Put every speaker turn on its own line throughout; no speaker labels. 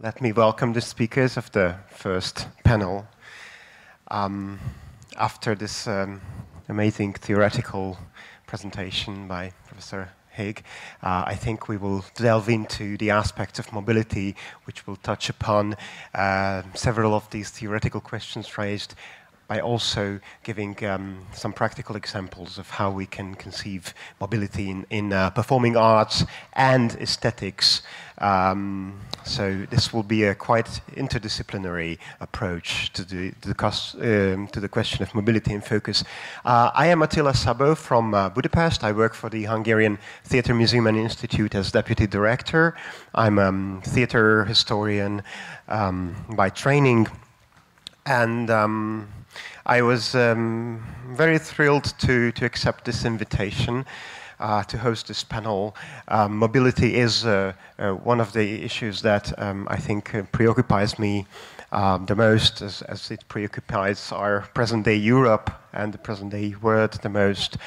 Let me welcome the speakers of the first panel. After this amazing theoretical presentation by Professor Haig, I think we will delve into the aspects of mobility, which will touch upon several of these theoretical questions raised, by also giving some practical examples of how we can conceive mobility in performing arts and aesthetics. So this will be a quite interdisciplinary approach to the question of mobility in focus. I am Attila Szabó from Budapest. I work for the Hungarian Theatre Museum and Institute as deputy director. I'm a theatre historian by training, and I was very thrilled to accept this invitation to host this panel. Mobility is one of the issues that I think preoccupies me the most, as it preoccupies our present-day Europe and the present-day world the most.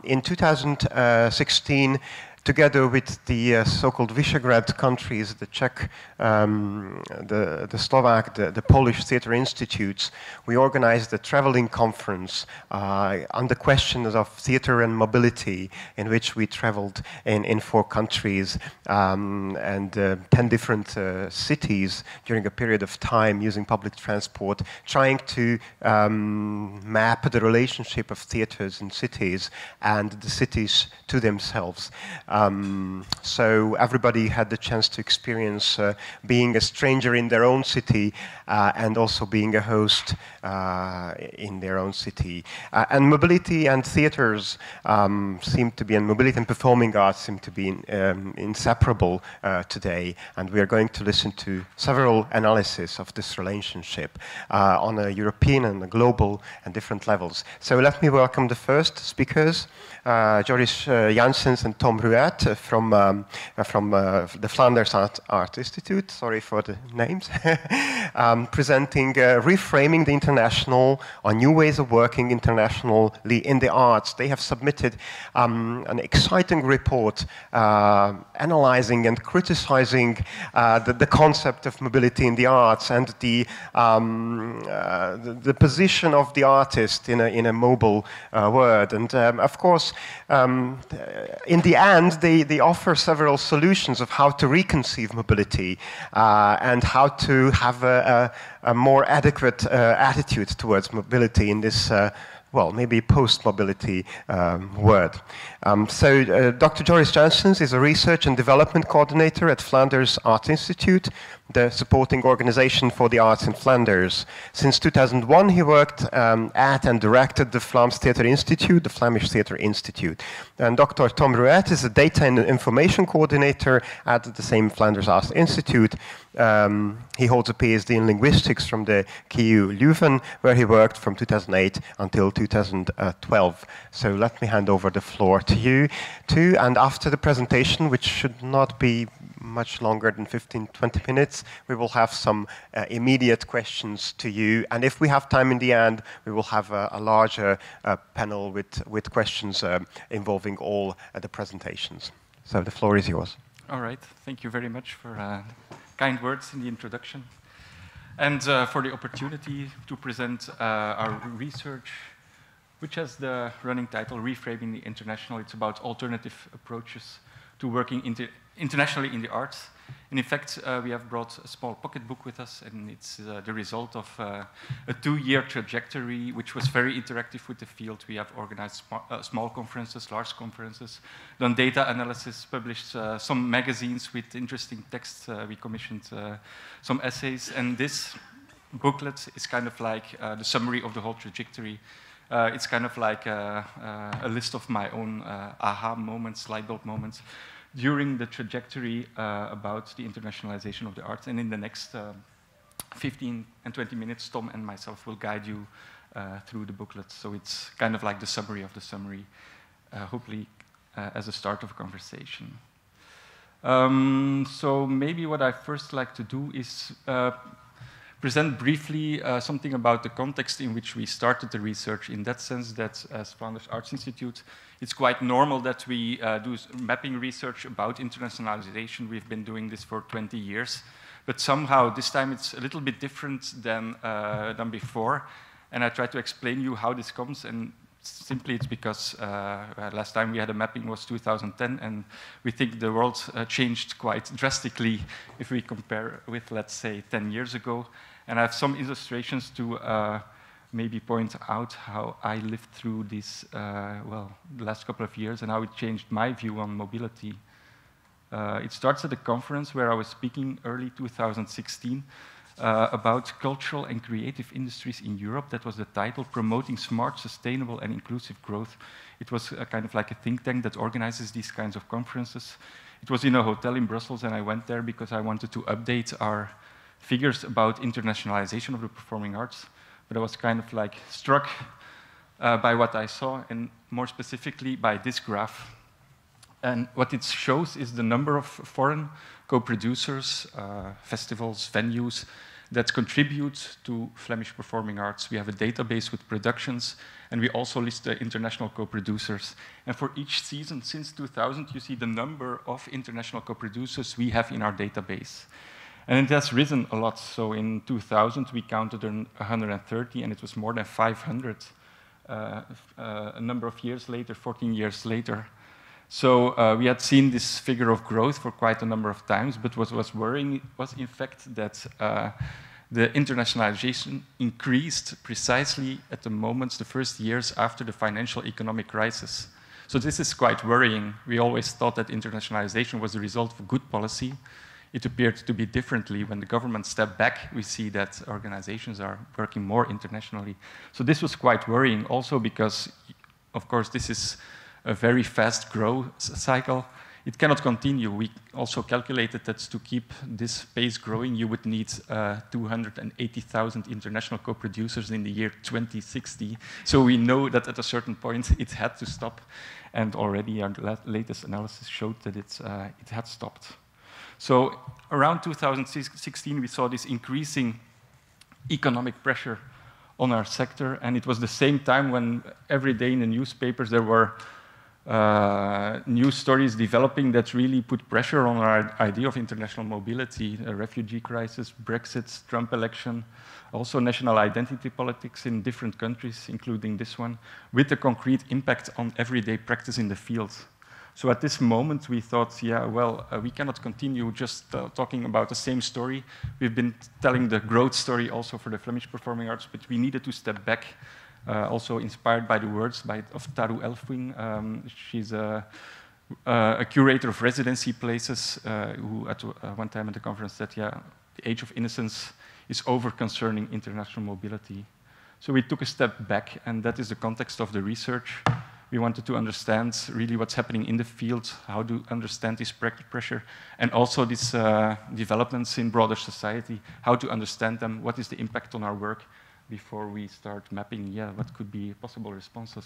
In 2016, together with the so-called Visegrad countries, the Czech, the Slovak, the Polish theatre institutes, we organized a traveling conference on the questions of theatre and mobility, in which we traveled in 4 countries and 10 different cities during a period of time using public transport, trying to map the relationship of theatres in cities and the cities to themselves. So everybody had the chance to experience being a stranger in their own city and also being a host in their own city. And mobility and theatres seem to be, and mobility and performing arts seem to be inseparable today. And we are going to listen to several analyses of this relationship on a European and a global and different levels. So let me welcome the first speakers, Joris Janssens and Tom Ruet from the Flanders Art Institute, sorry for the names, presenting Reframing the International on New Ways of Working Internationally in the Arts. They have submitted an exciting report analyzing and criticizing the concept of mobility in the arts and the position of the artist in a mobile world. And of course, in the end, they offer several solutions of how to reconceive mobility and how to have a more adequate attitude towards mobility in this well, maybe post-mobility word. So Dr. Joris Janssens is a research and development coordinator at Flanders Art Institute, the supporting organization for the arts in Flanders. Since 2001, he worked at and directed the Vlaams Theatre Institute, the Flemish Theatre Institute. And Dr. Tom Ruet is a data and information coordinator at the same Flanders Art Institute. He holds a PhD in linguistics from the KU Leuven, where he worked from 2008 until 2012. So let me hand over the floor to you too. And after the presentation, which should not be much longer than 15-20 minutes, we will have some immediate questions to you. And if we have time in the end, we will have a larger panel with questions involving all the presentations. So the floor is yours.
All right. Thank you very much for kind words in the introduction and for the opportunity to present our research, which has the running title, Reframing the International. It's about alternative approaches to working internationally in the arts. And in fact, we have brought a small pocketbook with us, and it's the result of a 2-year trajectory, which was very interactive with the field. We have organized small conferences, large conferences, done data analysis, published some magazines with interesting texts. We commissioned some essays, and this booklet is kind of like the summary of the whole trajectory. It's kind of like a list of my own aha moments, light bulb moments during the trajectory about the internationalization of the arts. And in the next 15 and 20 minutes, Tom and myself will guide you through the booklet. So it's kind of like the summary of the summary, hopefully as a start of a conversation. So maybe what I first like to do is present briefly something about the context in which we started the research, in that sense that as Flanders Arts Institute, it's quite normal that we do mapping research about internationalization. We've been doing this for 20 years. But somehow, this time it's a little bit different than before. And I try to explain you how this comes. And simply it's because last time we had a mapping was 2010. And we think the world changed quite drastically if we compare with, let's say, 10 years ago. And I have some illustrations to maybe point out how I lived through this, well, the last couple of years and how it changed my view on mobility. It starts at a conference where I was speaking early 2016 about cultural and creative industries in Europe. That was the title, Promoting Smart, Sustainable and Inclusive Growth. It was kind of like a think tank that organizes these kinds of conferences. It was in a hotel in Brussels, and I went there because I wanted to update our figures about internationalization of the performing arts. But I was kind of like struck by what I saw, and more specifically by this graph. And what it shows is the number of foreign co-producers, festivals, venues that contribute to Flemish performing arts. We have a database with productions, and we also list the international co-producers. And for each season since 2000, you see the number of international co-producers we have in our database. And it has risen a lot. So in 2000, we counted 130, and it was more than 500 a number of years later, 14 years later. So we had seen this figure of growth for quite a number of times, but what was worrying was, in fact, that the internationalization increased precisely at the moments, the first years after the financial economic crisis. So this is quite worrying. We always thought that internationalization was the result of good policy. It appeared to be differently. When the government stepped back, we see that organizations are working more internationally. So this was quite worrying also because, of course, this is a very fast growth cycle. It cannot continue. We also calculated that to keep this pace growing, you would need 280,000 international co-producers in the year 2060. So we know that at a certain point it had to stop. And already our latest analysis showed that it had stopped. So around 2016, we saw this increasing economic pressure on our sector. And it was the same time when every day in the newspapers there were news stories developing that really put pressure on our idea of international mobility, a refugee crisis, Brexit, Trump election, also national identity politics in different countries, including this one, with a concrete impact on everyday practice in the field. So at this moment, we thought, yeah, well, we cannot continue just talking about the same story. We've been telling the growth story also for the Flemish performing arts, but we needed to step back. Also inspired by the words of Taru Elfwing. She's a curator of residency places who at one time at the conference said, yeah, the age of innocence is over concerning international mobility. So we took a step back, and that is the context of the research. We wanted to understand really what's happening in the field, how to understand this pressure, and also these developments in broader society, how to understand them, what is the impact on our work, before we start mapping, yeah, what could be possible responses.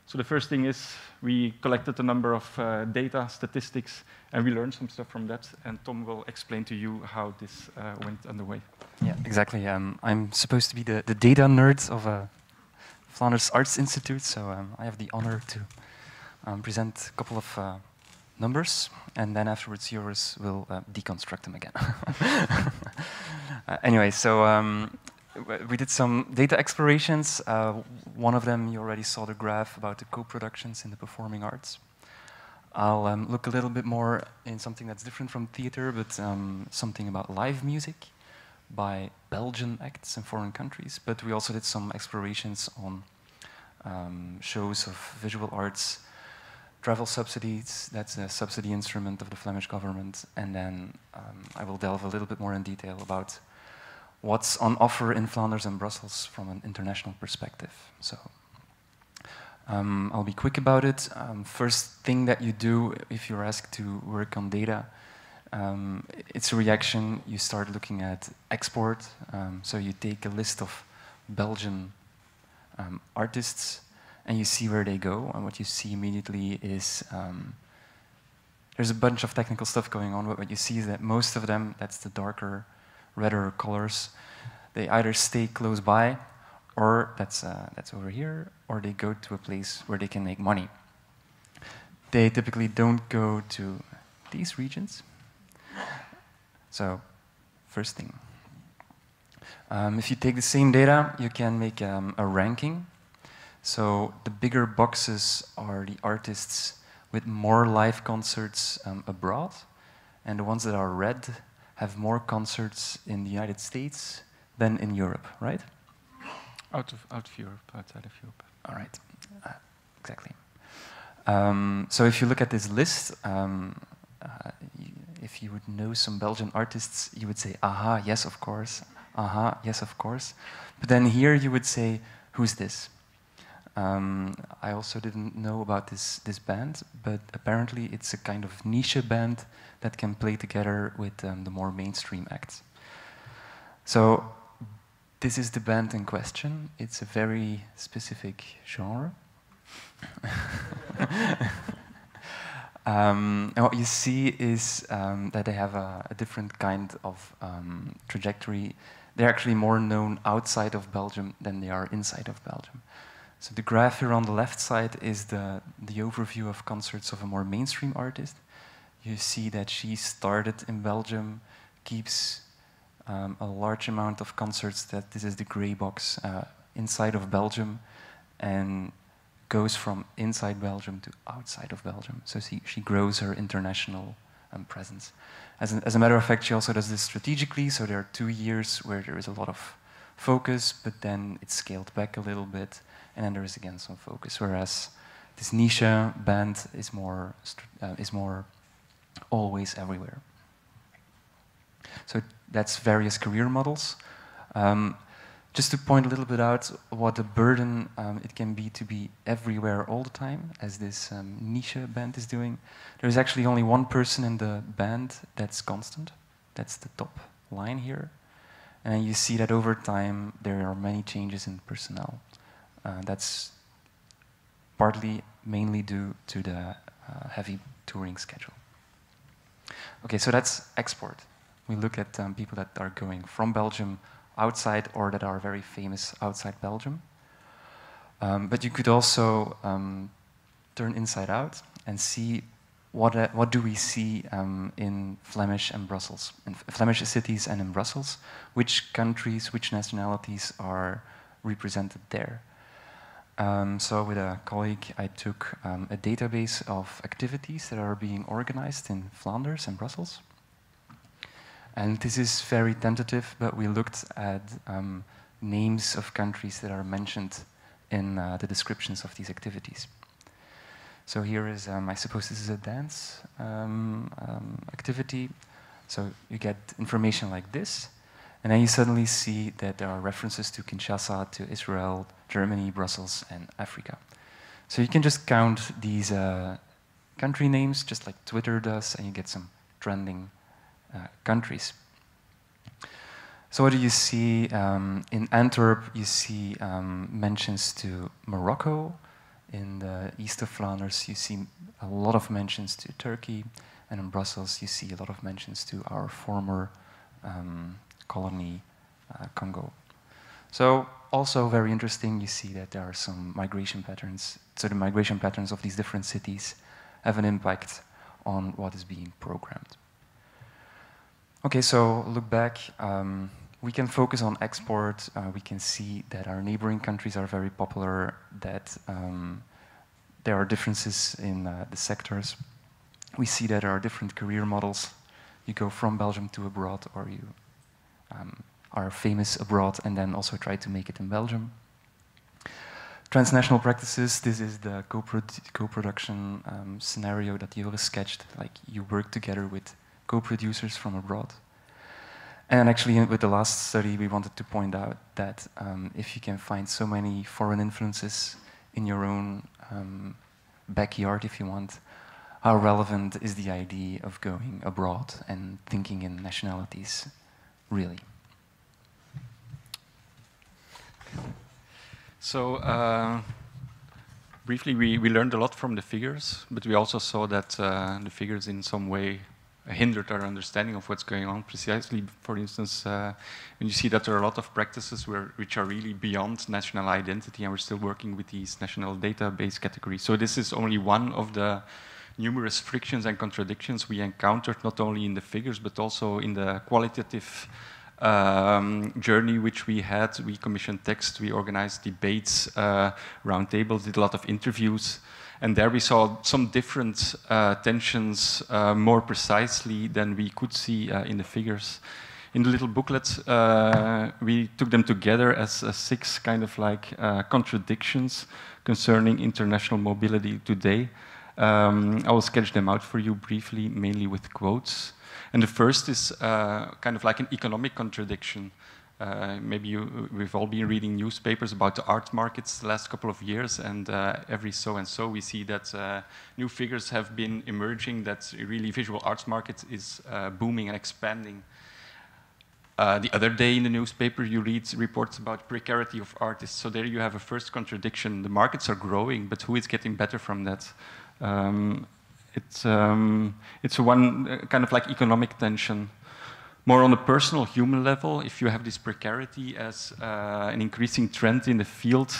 So the first thing is we collected a number of data, statistics, and we learned some stuff from that. And Tom will explain to you how this went underway.
Yeah, exactly. I'm supposed to be the data nerd of Flanders Arts Institute, so I have the honor to present a couple of numbers, and then afterwards yours will deconstruct them again. Anyway, so we did some data explorations. One of them, you already saw the graph about the co-productions in the performing arts. I'll look a little bit more in something that's different from theater, but something about live music by Belgian acts in foreign countries. But we also did some explorations on shows of visual arts, travel subsidies, that's a subsidy instrument of the Flemish government. And then I will delve a little bit more in detail about what's on offer in Flanders and Brussels from an international perspective. So I'll be quick about it. First thing that you do if you're asked to work on data, it's a reaction. You start looking at export. So you take a list of Belgian artists and you see where they go. And what you see immediately is there's a bunch of technical stuff going on, but what you see is that most of them, that's the darker redder colors, they either stay close by, or that's over here, or they go to a place where they can make money. They typically don't go to these regions. So, first thing. If you take the same data, you can make a ranking. So the bigger boxes are the artists with more live concerts abroad, and the ones that are red have more concerts in the United States than in Europe, right?
Out of Europe, outside of Europe.
All right, exactly. So if you look at this list, if you would know some Belgian artists, you would say, aha, yes, of course. Aha, yes, of course. But then here you would say, who's this? I also didn't know about this band, but apparently it's a kind of niche band that can play together with the more mainstream acts. So this is the band in question. It's a very specific genre. And what you see is that they have a different kind of trajectory. They're actually more known outside of Belgium than they are inside of Belgium. So the graph here on the left side is the overview of concerts of a more mainstream artist. You see that she started in Belgium, keeps a large amount of concerts, that this is the gray box, inside of Belgium, and goes from inside Belgium to outside of Belgium. So she grows her international presence. As a matter of fact, she also does this strategically, so there are 2 years where there is a lot of focus, but then it's scaled back a little bit, and then there is again some focus, whereas this niche band is more always everywhere. So that's various career models. Just to point a little bit out what a burden it can be to be everywhere all the time, as this niche band is doing. There's actually only one person in the band that's constant. That's the top line here. And you see that over time there are many changes in personnel. That's partly mainly due to the heavy touring schedule. Okay, so that's export. We look at people that are going from Belgium outside or that are very famous outside Belgium. But you could also turn inside out and see what do we see in Flemish and Brussels, in Flemish cities and in Brussels, which countries, which nationalities are represented there. So with a colleague, I took a database of activities that are being organized in Flanders and Brussels. And this is very tentative, but we looked at names of countries that are mentioned in the descriptions of these activities. So here is, I suppose this is a dance activity. So you get information like this, and then you suddenly see that there are references to Kinshasa, to Israel, Germany, Brussels, and Africa. So you can just count these country names, just like Twitter does, and you get some trending countries. So what do you see? In Antwerp, you see mentions to Morocco. In the east of Flanders, you see a lot of mentions to Turkey. And in Brussels, you see a lot of mentions to our former colony, Congo. So also very interesting, you see that there are some migration patterns. So the migration patterns of these different cities have an impact on what is being programmed. Okay, so look back. We can focus on export. We can see that our neighboring countries are very popular, that there are differences in the sectors. We see that there are different career models. You go from Belgium to abroad, or you are famous abroad and then also try to make it in Belgium. Transnational practices, this is the co-production scenario that Joris sketched, like you work together with co-producers from abroad. And actually, with the last study, we wanted to point out that if you can find so many foreign influences in your own backyard, if you want, how relevant is the idea of going abroad and thinking in nationalities, really?
So, briefly, we learned a lot from the figures, but we also saw that the figures in some way hindered our understanding of what's going on. Precisely, for instance, when you see that there are a lot of practices which are really beyond national identity, and we're still working with these national database categories. So this is only one of the numerous frictions and contradictions we encountered, not only in the figures, but also in the qualitative journey which we had. We commissioned text, we organized debates, roundtables, did a lot of interviews. And there we saw some different tensions more precisely than we could see in the figures. In the little booklet, we took them together as 6 kind of like contradictions concerning international mobility today. I will sketch them out for you briefly, mainly with quotes. And the first is kind of like an economic contradiction. Maybe we've all been reading newspapers about the art markets the last couple of years, and every so and so we see that new figures have been emerging, that really visual arts market is booming and expanding. The other day in the newspaper you read reports about precarity of artists, so there you have a first contradiction. The markets are growing, but who is getting better from that? It's one kind of like economic tension. More on a personal human level, if you have this precarity as an increasing trend in the field,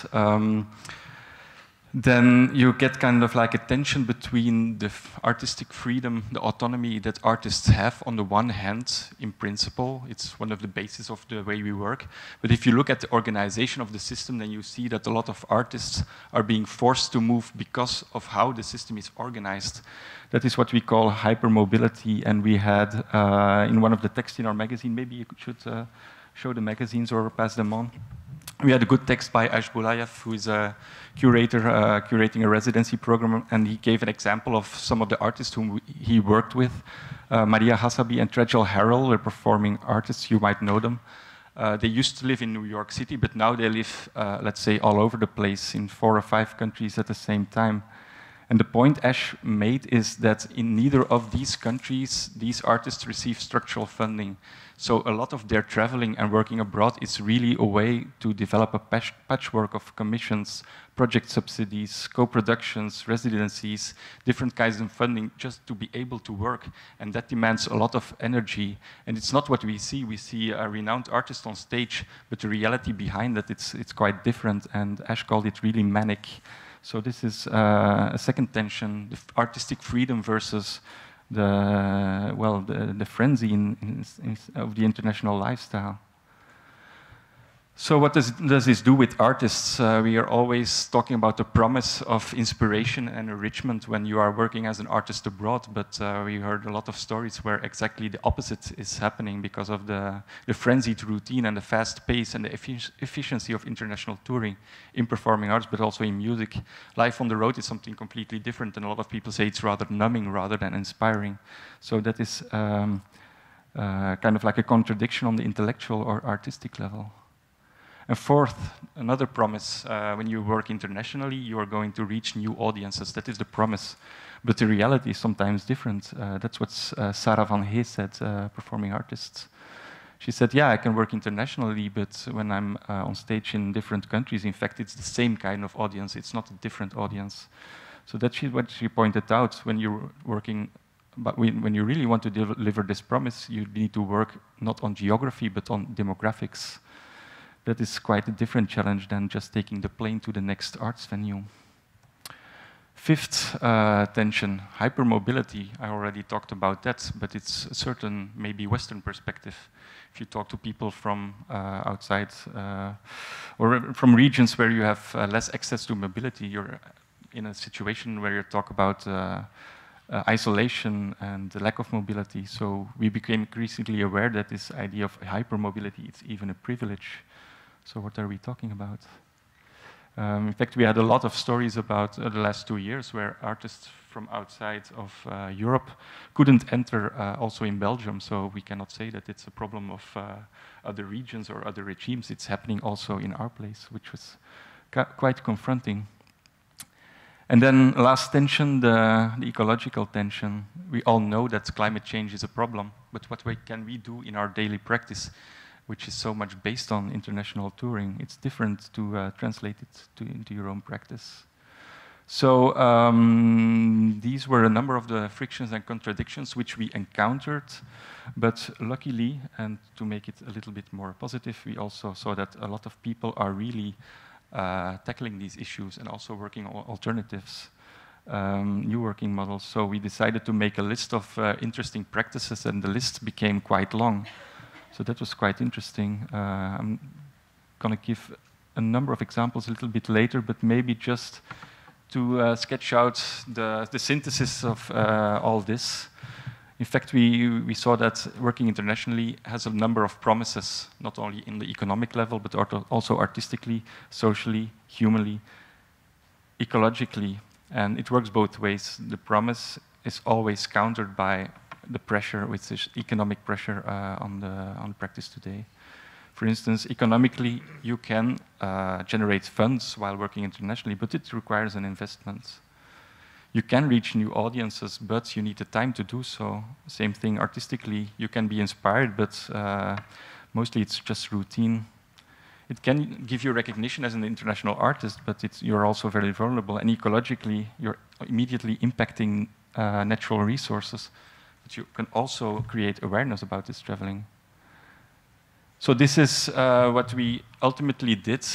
then you get kind of like a tension between the artistic freedom, the autonomy that artists have on the one hand, in principle, it's one of the bases of the way we work. But if you look at the organization of the system, then you see that a lot of artists are being forced to move because of how the system is organized. That is what we call hypermobility, and we had in one of the texts in our magazine, maybe you should show the magazines or pass them on. We had a good text by Ash Bulayev, who is a curator curating a residency program, and he gave an example of some of the artists whom he worked with. Maria Hasabi and Trejal Harrell were performing artists, you might know them. They used to live in New York City, but now they live, let's say, all over the place in 4 or 5 countries at the same time. And the point Ash made is that in neither of these countries, these artists receive structural funding. So a lot of their traveling and working abroad is really a way to develop a patchwork of commissions, project subsidies, co-productions, residencies, different kinds of funding just to be able to work. And that demands a lot of energy. And it's not what we see. We see a renowned artist on stage, but the reality behind that, it's quite different. And Ash called it really manic. So this is a second tension, the artistic freedom versus the frenzy of the international lifestyle. So what does this do with artists? We are always talking about the promise of inspiration and enrichment when you are working as an artist abroad, but we heard a lot of stories where exactly the opposite is happening because of the frenzied routine and the fast pace and the efficiency of international touring in performing arts, but also in music. Life on the road is something completely different, and a lot of people say it's rather numbing rather than inspiring. So that is kind of like a contradiction on the intellectual or artistic level. And fourth, another promise, when you work internationally, you are going to reach new audiences. That is the promise. But the reality is sometimes different. That's what Sarah Van Hee said, performing artist. She said, yeah, I can work internationally, but when I'm on stage in different countries, in fact, it's the same kind of audience. It's not a different audience. So that's what she pointed out. When you're working, but when you really want to deliver this promise, you need to work not on geography, but on demographics. That is quite a different challenge than just taking the plane to the next arts venue. Fifth tension, hypermobility. I already talked about that, but it's a certain, maybe Western perspective. If you talk to people from outside or from regions where you have less access to mobility, you're in a situation where you talk about isolation and the lack of mobility. So we became increasingly aware that this idea of hypermobility is even a privilege. So what are we talking about? In fact, we had a lot of stories about the last 2 years where artists from outside of Europe couldn't enter also in Belgium. So we cannot say that it's a problem of other regions or other regimes. It's happening also in our place, which was quite confronting. And then last tension, the ecological tension. We all know that climate change is a problem, but what can we do in our daily practice, which is so much based on international touring? It's different to translate it into your own practice. So these were a number of the frictions and contradictions which we encountered, but luckily, and to make it a little bit more positive, we also saw that a lot of people are really tackling these issues and also working on alternatives, new working models. So we decided to make a list of interesting practices, and the list became quite long. So that was quite interesting. I'm going to give a number of examples a little bit later, but maybe just to sketch out the synthesis of all this. In fact, we saw that working internationally has a number of promises, not only in the economic level, but also artistically, socially, humanly, ecologically. And it works both ways. The promise is always countered by the pressure, which is economic pressure on the practice today. For instance, economically, you can generate funds while working internationally, but it requires an investment. You can reach new audiences, but you need the time to do so. Same thing artistically. You can be inspired, but mostly it's just routine. It can give you recognition as an international artist, but you're also very vulnerable. And ecologically, you're immediately impacting natural resources. But you can also create awareness about this traveling. So this is what we ultimately did.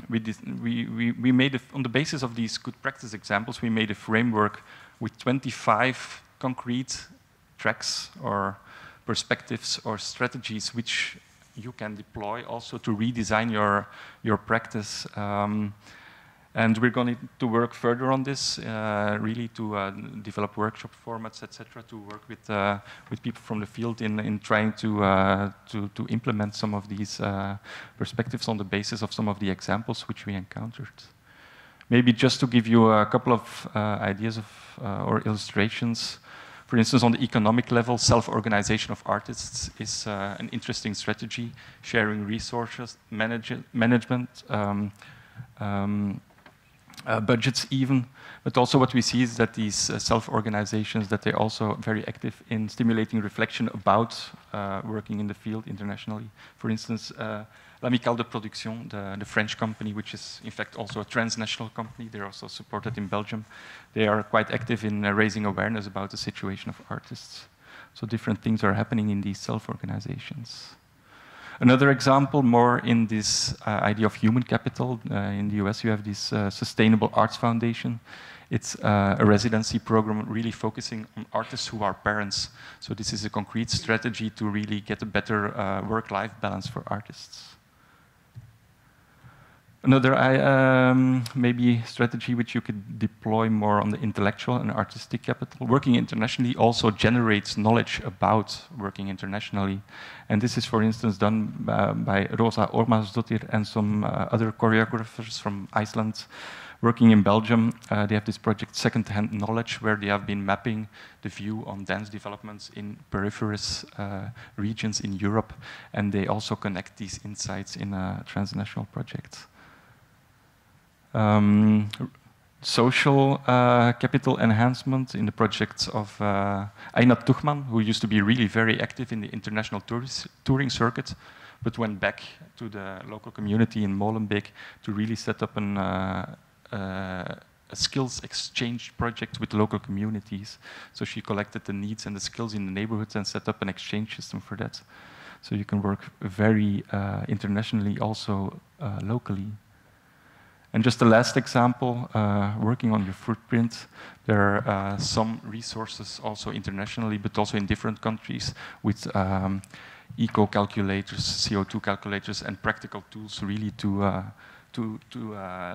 We made, on the basis of these good practice examples, we made a framework with 25 concrete tracks or perspectives or strategies which you can deploy also to redesign your practice. And we're going to work further on this, really to develop workshop formats, etc., to work with people from the field in trying to implement some of these perspectives on the basis of some of the examples which we encountered. Maybe just to give you a couple of ideas or illustrations. For instance, on the economic level, self-organization of artists is an interesting strategy, sharing resources, management, budgets even, but also what we see is that these self-organizations, that they're also very active in stimulating reflection about working in the field internationally. For instance, L'Amicale de Production, the French company, which is in fact also a transnational company, they're also supported in Belgium. They are quite active in raising awareness about the situation of artists. So different things are happening in these self-organizations. Another example, more in this idea of human capital. In the US, you have this Sustainable Arts Foundation. It's a residency program really focusing on artists who are parents. So this is a concrete strategy to really get a better work-life balance for artists. Another maybe strategy which you could deploy more on the intellectual and artistic capital. Working internationally also generates knowledge about working internationally. And this is, for instance, done by Rosa Ormarsdottir and some other choreographers from Iceland. Working in Belgium, they have this project Second-Hand Knowledge, where they have been mapping the view on dance developments in peripherous regions in Europe. And they also connect these insights in a transnational project. Social capital enhancement in the projects of Einat Tuchman, who used to be really very active in the international touring circuit, but went back to the local community in Molenbeek to really set up a skills exchange project with local communities. So she collected the needs and the skills in the neighborhoods and set up an exchange system for that. So you can work very internationally, also locally. And just the last example, working on your footprint, there are some resources also internationally, but also in different countries with eco-calculators, CO2 calculators, and practical tools really to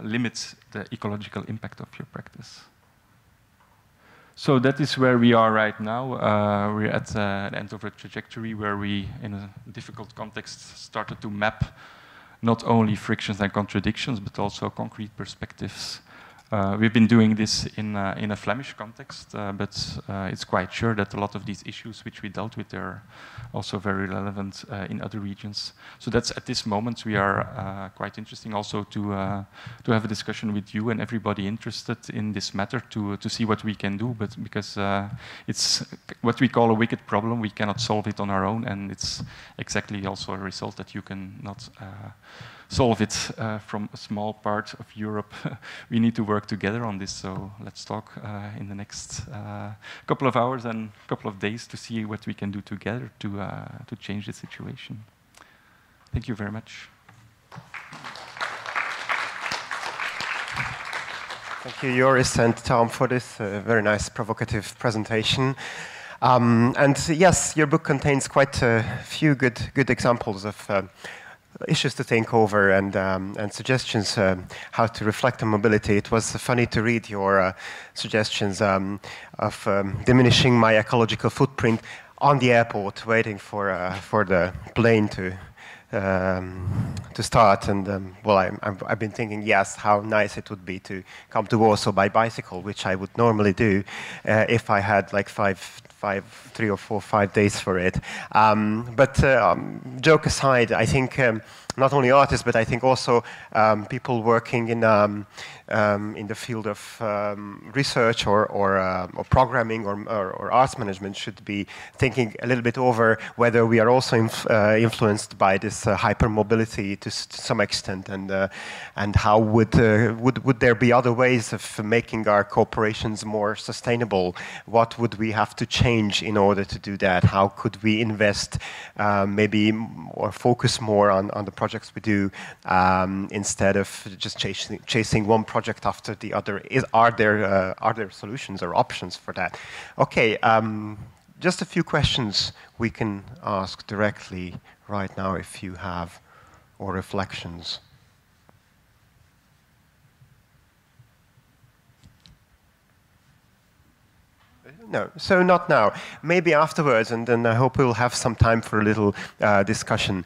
limit the ecological impact of your practice. So that is where we are right now. We're at the end of a trajectory where we, in a difficult context, started to map not only frictions and contradictions, but also concrete perspectives. We've been doing this in a Flemish context, but it's quite sure that a lot of these issues which we dealt with are also very relevant in other regions. So that's, at this moment, we are quite interesting also to have a discussion with you and everybody interested in this matter to see what we can do, but because it's what we call a wicked problem, we cannot solve it on our own, and it's exactly also a result that you can not solve it from a small part of Europe. We need to work together on this, so let's talk in the next couple of hours and couple of days to see what we can do together to change the situation. Thank you very much.
Thank you, Joris and Tom, for this very nice, provocative presentation. And yes, your book contains quite a few good examples of issues to think over and suggestions how to reflect on mobility. It was funny to read your suggestions of diminishing my ecological footprint on the airport, waiting for the plane to start. And well, I've been thinking, yes, how nice it would be to come to Warsaw by bicycle, which I would normally do if I had like 3 or 4 or 5 days for it. But joke aside, I think not only artists, but I think also people working in the field of research or programming or arts management should be thinking a little bit over whether we are also influenced by this hypermobility to some extent, and how would there be other ways of making our corporations more sustainable? What would we have to change in order to do that? How could we invest maybe or focus more on the projects we do instead of just chasing one project after the other? Are there solutions or options for that? Okay, just a few questions we can ask directly right now if you have, or reflections. No, so not now. Maybe afterwards, and then I hope we'll have some time for a little discussion.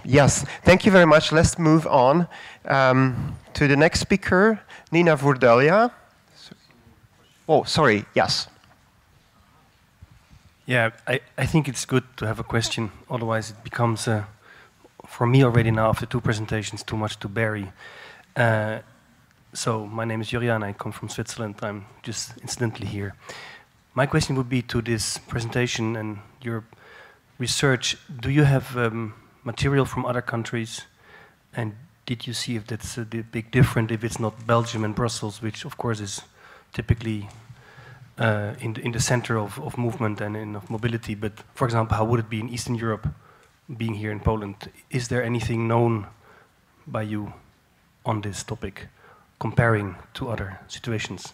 Yes, thank you very much. Let's move on to the next speaker, Nina Vurdelia. Oh, sorry, yes.
Yeah, I think it's good to have a question, otherwise it becomes, for me already now after 2 presentations, too much to bury. So, my name is Jurian, I come from Switzerland, I'm just incidentally here. My question would be to this presentation and your research, do you have material from other countries, and did you see if that's a big difference, if it's not Belgium and Brussels, which of course is typically in the center of movement and of mobility, but for example, how would it be in Eastern Europe, being here in Poland? Is there anything known by you on this topic, comparing to other situations?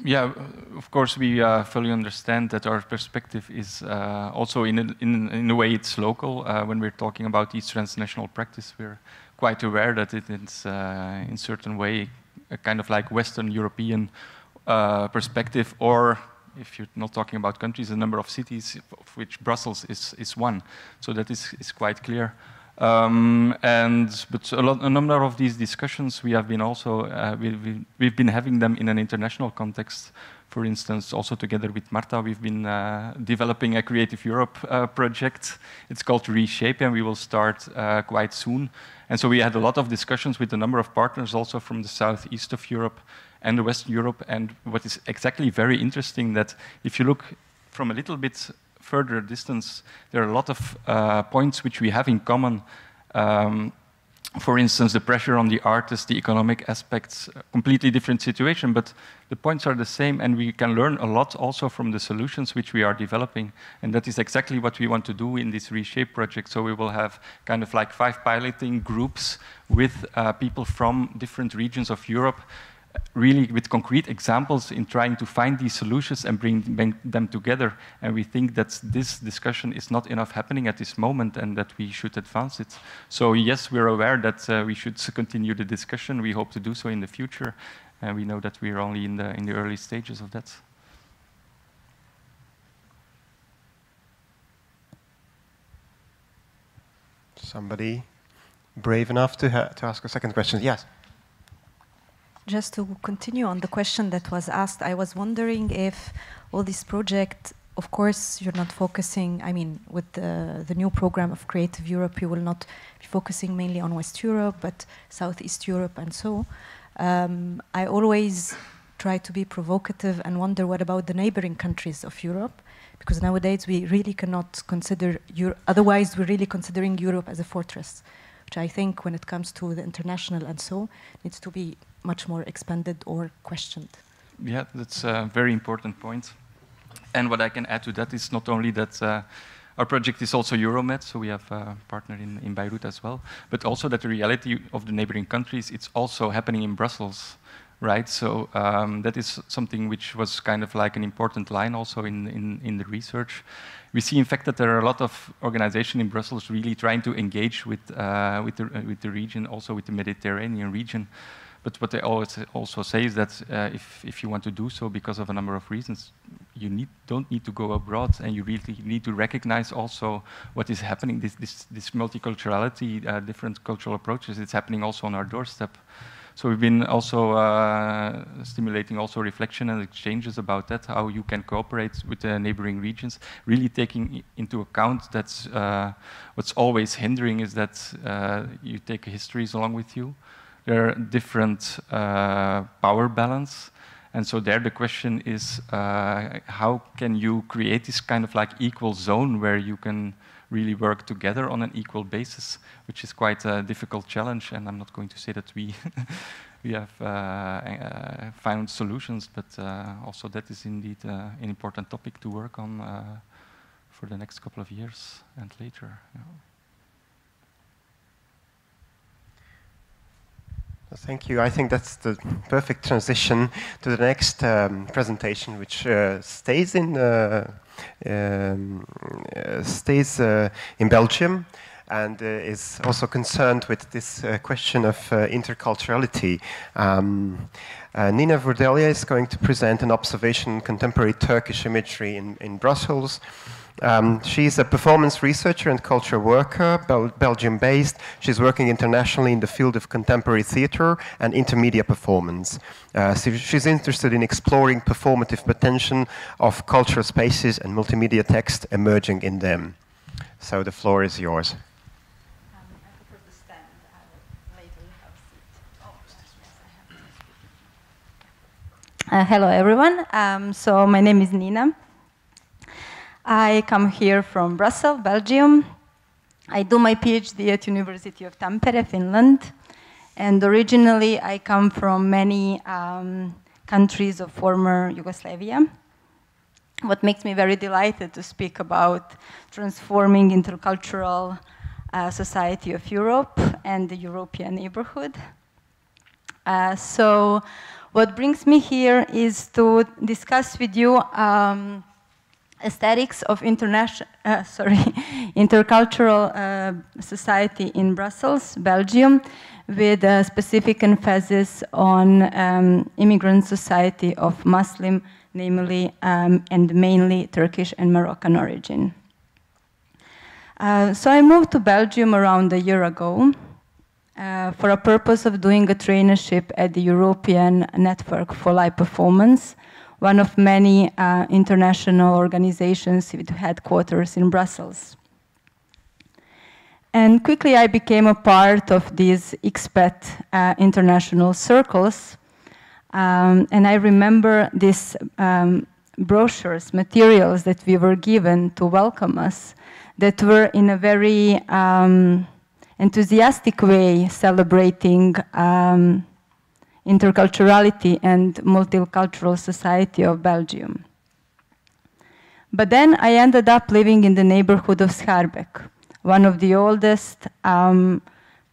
Yeah, of course, we fully understand that our perspective is also in a way it's local. When we're talking about these transnational practice, we're quite aware that it is in certain way a kind of like Western European perspective, or if you're not talking about countries, a number of cities, of which Brussels is one. So that is quite clear. But a number of these discussions we have been also we've been having them in an international context. For instance, also together with Marta, we've been developing a Creative Europe project. It's called Reshape, and we will start quite soon. And so we had a lot of discussions with a number of partners, also from the southeast of Europe and the Western Europe. And what is exactly very interesting, that if you look from a little bit further distance, there are a lot of points which we have in common. For instance, the pressure on the artist, the economic aspects, completely different situation, but the points are the same, and we can learn a lot also from the solutions which we are developing. And that is exactly what we want to do in this Reshape project. So we will have kind of like 5 piloting groups with people from different regions of Europe, really with concrete examples in trying to find these solutions and bring them together. And we think that this discussion is not enough happening at this moment, and that we should advance it. So yes, we're aware that we should continue the discussion. We hope to do so in the future. And we know that we are only in the early stages of that.
Somebody brave enough to ask a second question? Yes.
Just to continue on the question that was asked, I was wondering if all these projects, of course, you're not focusing, I mean, with the new program of Creative Europe, you will not be focusing mainly on West Europe, but Southeast Europe and so. I always try to be provocative and wonder what about the neighboring countries of Europe, Because nowadays we really cannot consider otherwise we're really considering Europe as a fortress, which I think when it comes to the international and so needs to be much more expanded or questioned.
Yeah, that's a very important point. And what I can add to that is not only that our project is also Euromed, so we have a partner in Beirut as well, but also that the reality of the neighboring countries, it's also happening in Brussels, right? So that is something which was kind of like an important line also in the research. We see, in fact, that there are a lot of organizations in Brussels really trying to engage with the region, also with the Mediterranean region. But what they always also say is that if you want to do so because of a number of reasons, you don't need to go abroad, and you really need to recognize also what is happening, this multiculturality, different cultural approaches, it's happening also on our doorstep. So we've been also stimulating also reflection and exchanges about that, how you can cooperate with the neighboring regions, really taking into account that what's always hindering is that you take histories along with you. There are different power balance, and so there the question is how can you create this kind of like equal zone where you can really work together on an equal basis, which is quite a difficult challenge, and I'm not going to say that we we have found solutions, but also that is indeed an important topic to work on for the next couple of years and later. Yeah.
Thank you. I think that's the perfect transition to the next presentation, which stays in Belgium and is also concerned with this question of interculturality. Nina Vordelja is going to present an observation on contemporary Turkish imagery in Brussels. She's a performance researcher and culture worker, Belgium-based. She's working internationally in the field of contemporary theater and intermedia performance. She's interested in exploring performative potential of cultural spaces and multimedia text emerging in them. So the floor is yours.
I prefer to stand. I will later have a seat. Hello, everyone. So my name is Nina. I come here from Brussels, Belgium. I do my PhD at University of Tampere, Finland. And originally, I come from many countries of former Yugoslavia. What makes me very delighted to speak about transforming intercultural society of Europe and the European neighborhood. So what brings me here is to discuss with you aesthetics of intercultural society in Brussels, Belgium, with a specific emphasis on immigrant society of Muslim, namely, and mainly Turkish and Moroccan origin. So I moved to Belgium around a year ago for a purpose of doing a traineeship at the European Network for Live Performance, one of many international organizations with headquarters in Brussels. And quickly I became a part of these expat international circles. And I remember these brochures, materials that we were given to welcome us, that were in a very enthusiastic way celebrating interculturality and multicultural society of Belgium. But then I ended up living in the neighborhood of Schaerbeek, one of the oldest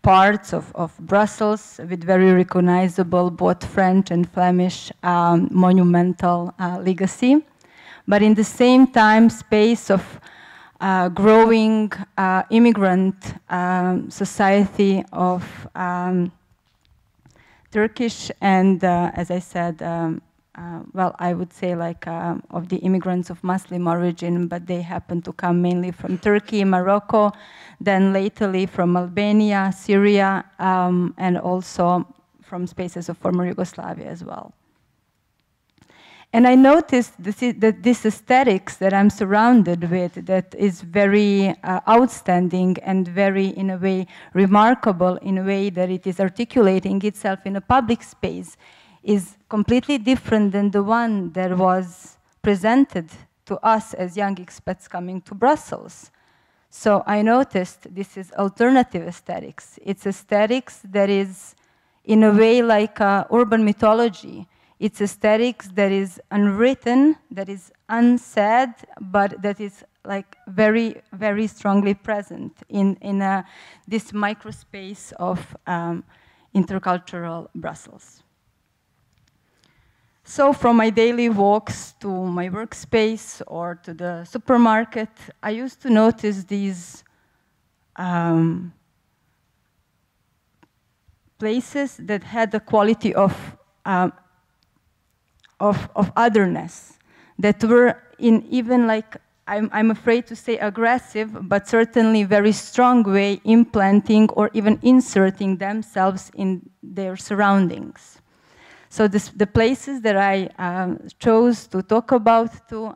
parts of Brussels, with very recognizable both French and Flemish monumental legacy. But in the same time, space of growing immigrant society of Turkish and, as I said, well, I would say like of the immigrants of Muslim origin, but they happen to come mainly from Turkey, Morocco, then lately from Albania, Syria, and also from spaces of former Yugoslavia as well. And I noticed that this aesthetics that I'm surrounded with, that is very outstanding and very, in a way, remarkable in a way that it is articulating itself in a public space, is completely different than the one that was presented to us as young expats coming to Brussels. So I noticed this is alternative aesthetics. It's aesthetics that is, in a way, like urban mythology. It's aesthetics that is unwritten, that is unsaid, but that is like very, very strongly present in this microspace of intercultural Brussels. So from my daily walks to my workspace or to the supermarket, I used to notice these places that had the quality of otherness, that were in even like, I'm afraid to say aggressive, but certainly very strong way implanting or even inserting themselves in their surroundings. So the places that I chose to talk about to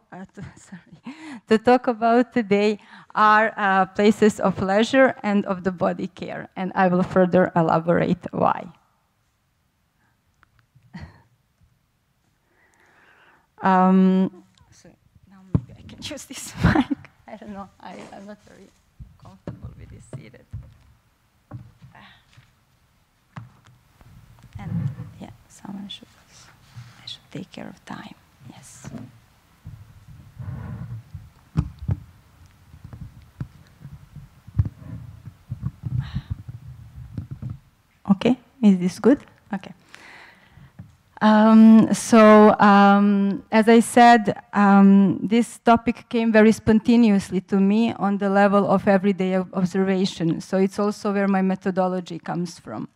talk about today are places of leisure and of the body care, and I will further elaborate why. So now maybe I can use this mic. I don't know. I'm not very comfortable with this seated. And yeah, I should take care of time. Yes. Okay, is this good? Okay. As I said, this topic came very spontaneously to me on the level of everyday observation. So it's also where my methodology comes from.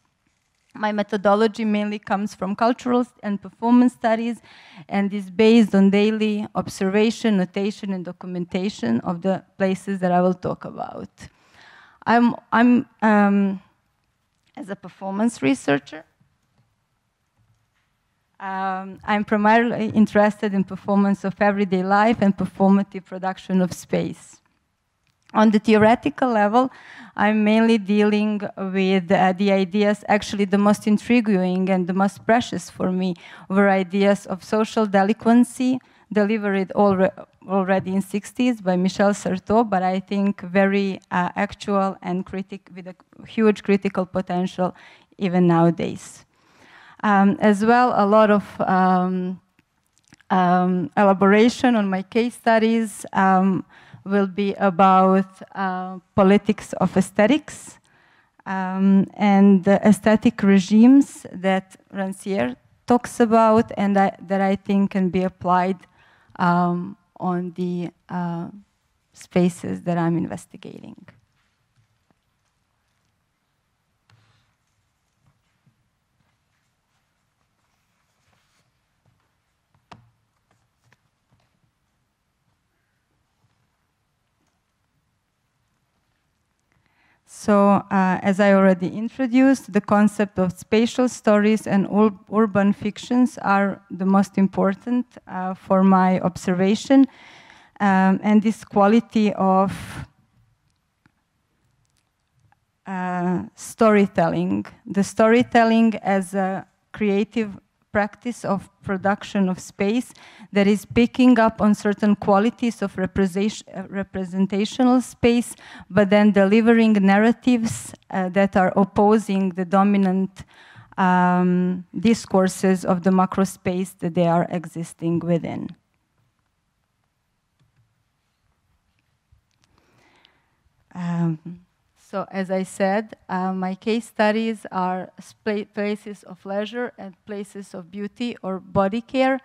My methodology mainly comes from cultural and performance studies and is based on daily observation, notation, and documentation of the places that I will talk about. As a performance researcher, I'm primarily interested in performance of everyday life and performative production of space. On the theoretical level, I'm mainly dealing with the ideas, actually the most intriguing and the most precious for me were ideas of social delinquency, delivered already in the 60s by Michel Certeau, but I think very actual and with a huge critical potential even nowadays. As well, a lot of elaboration on my case studies will be about politics of aesthetics and the aesthetic regimes that Rancière talks about and that I think can be applied on the spaces that I'm investigating. So, as I already introduced, the concept of spatial stories and urban fictions are the most important for my observation. And this quality of storytelling, the storytelling as a creative practice of production of space that is picking up on certain qualities of representational space, but then delivering narratives that are opposing the dominant discourses of the macro space that they are existing within. So as I said, my case studies are places of leisure and places of beauty or body care.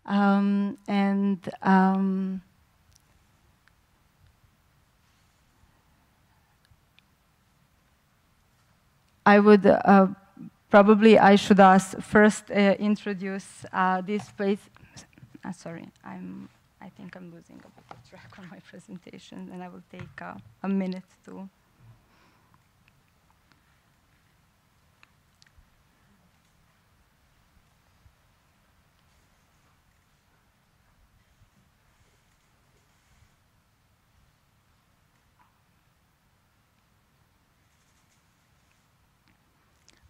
I would probably I should first introduce this place. Sorry, I think I'm losing a bit of track on my presentation, and I will take a minute to.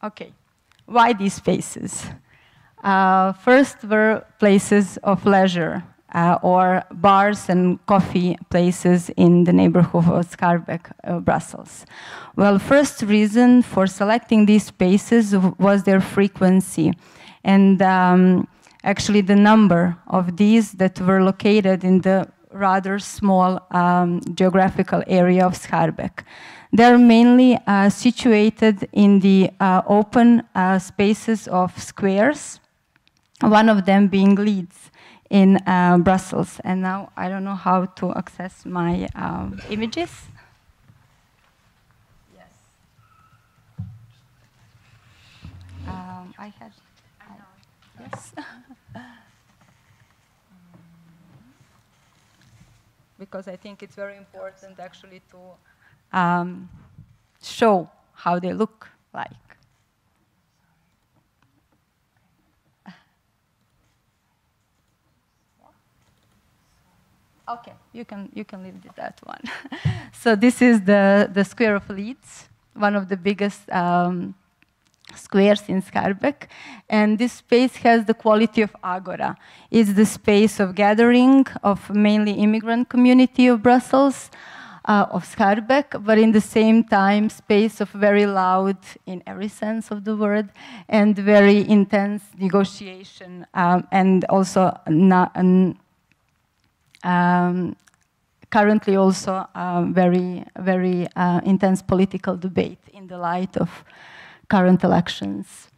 Okay, why these spaces? First were places of leisure. or bars and coffee places in the neighborhood of Schaerbeek, Brussels. Well, first reason for selecting these spaces was their frequency, and actually the number of these that were located in the rather small geographical area of Schaerbeek. They're mainly situated in the open spaces of squares, one of them being Leeds in Brussels. And now I don't know how to access my images. Yes. I had. Yes. Because I think it's very important actually to show how they look like. Okay, you can leave that one. So this is the square of Leeds, one of the biggest squares in Schaerbeek, and this space has the quality of agora. It's the space of gathering of mainly immigrant community of Brussels, of Schaerbeek, but in the same time space of very loud, in every sense of the word, and very intense negotiation, and also currently also very intense political debate in the light of current elections.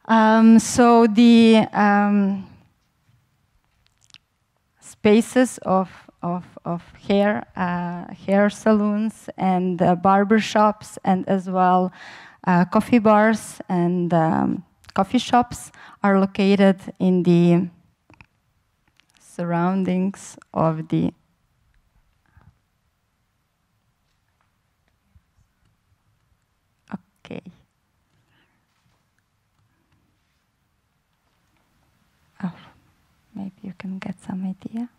So the spaces of hair salons and barber shops, and as well coffee bars and coffee shops are located in the surroundings of the okay. Oh, maybe you can get some idea.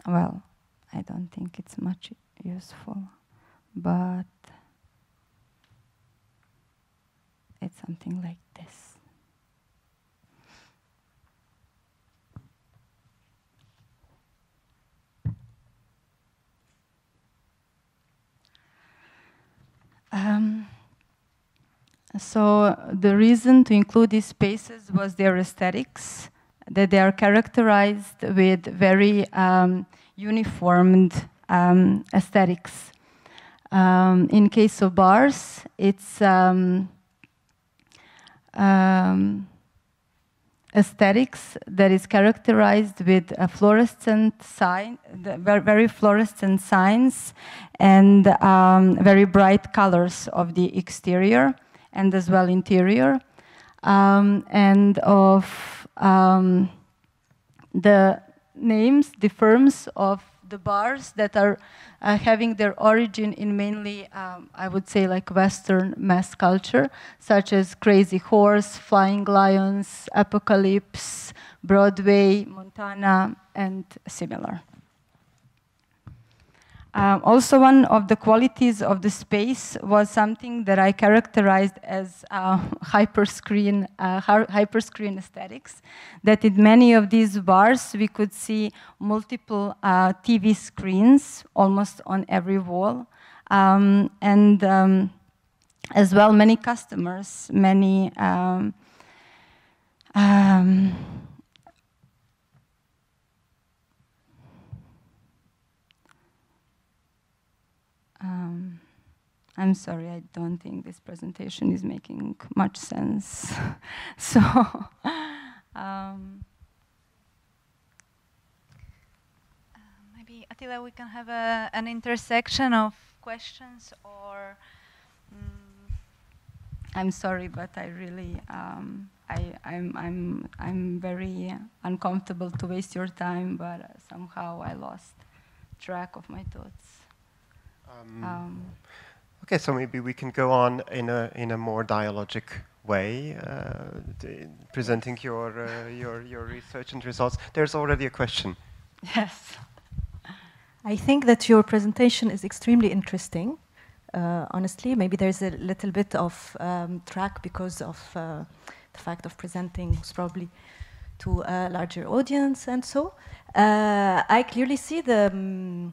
Well, I don't think it's much useful, but it's something like this. So the reason to include these spaces was their aesthetics, that they are characterized with very uniformed aesthetics. In case of bars, it's aesthetics that is characterized with a fluorescent sign, very fluorescent signs, and very bright colors of the exterior and as well interior, and of the names, the firms of the bars that are having their origin in mainly, I would say, like Western mass culture, such as Crazy Horse, Flying Lions, Apocalypse, Broadway, Montana, and similar. Also, one of the qualities of the space was something that I characterized as hyperscreen aesthetics, that in many of these bars we could see multiple TV screens almost on every wall, and as well many customers, many I'm sorry, I don't think this presentation is making much sense. So,
maybe, Attila, we can have an intersection of questions, or...
I'm sorry, but I really, I'm very uncomfortable to waste your time, but somehow I lost track of my thoughts.
Okay, so maybe we can go on in a more dialogic way, presenting your research and results. There's already a question.
Yes.
I think that your presentation is extremely interesting. Honestly, maybe there's a little bit of track because of the fact of presenting probably to a larger audience and so. I clearly see the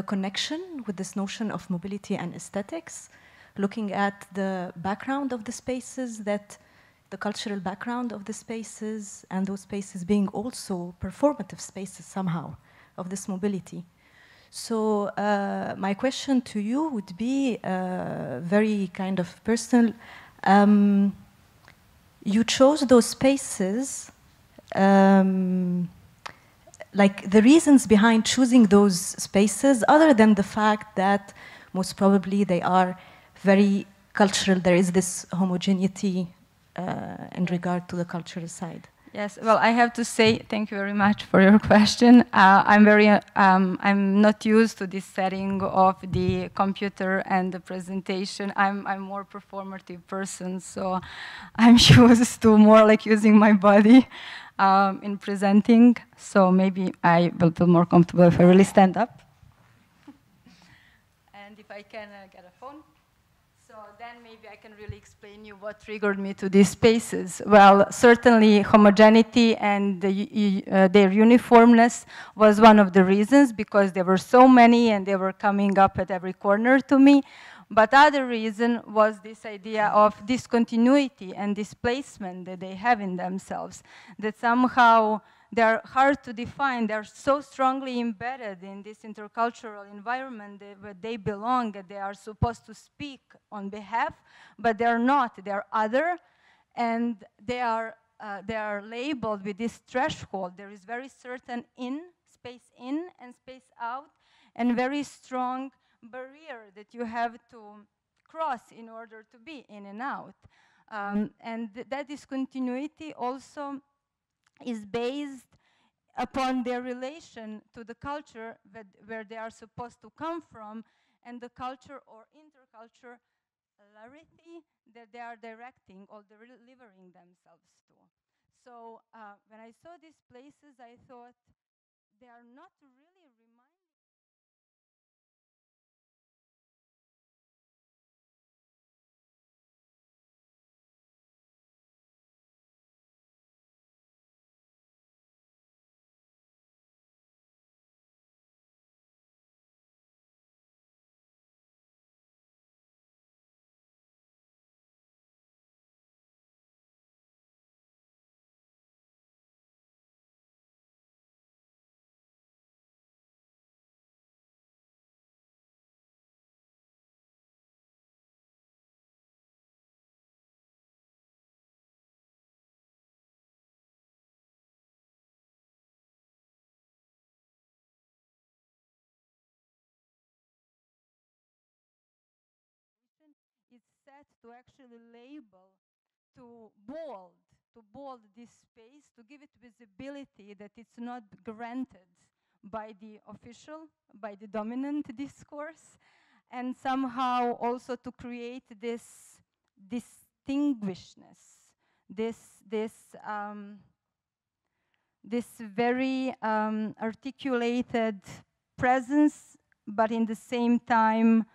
connection with this notion of mobility and aesthetics, looking at the background of the spaces, that the cultural background of the spaces, and those spaces being also performative spaces somehow of this mobility. So my question to you would be very kind of personal. You chose those spaces, like the reasons behind choosing those spaces, other than the fact that most probably they are very cultural, there is this homogeneity in regard to the cultural side.
Yes, well, I have to say thank you very much for your question. I'm not used to this setting of the computer and the presentation. I'm more performative person, so I'm used to more like using my body in presenting. So maybe I will feel more comfortable if I really stand up. And if I can get a phone. So then maybe I can really explain you what triggered me to these spaces. Well, certainly homogeneity and their uniformness was one of the reasons, because there were so many and they were coming up at every corner to me. But other reason was this idea of discontinuity and displacement that they have in themselves, that somehow they're hard to define. They're so strongly embedded in this intercultural environment where they belong, that they are supposed to speak on behalf, but they're not. They're other, and they are labeled with this threshold. There is very certain space in and space out, and very strong barrier that you have to cross in order to be in and out. And that discontinuity also is based upon their relation to the culture where they are supposed to come from, and the culture or interculturality that they are directing or delivering themselves to. So when I saw these places, I thought they are not really reminding. It's set to actually label, to bold this space, to give it visibility that it's not granted by the official, by the dominant discourse, and somehow also to create this distinguishedness, this very articulated presence, but in the same time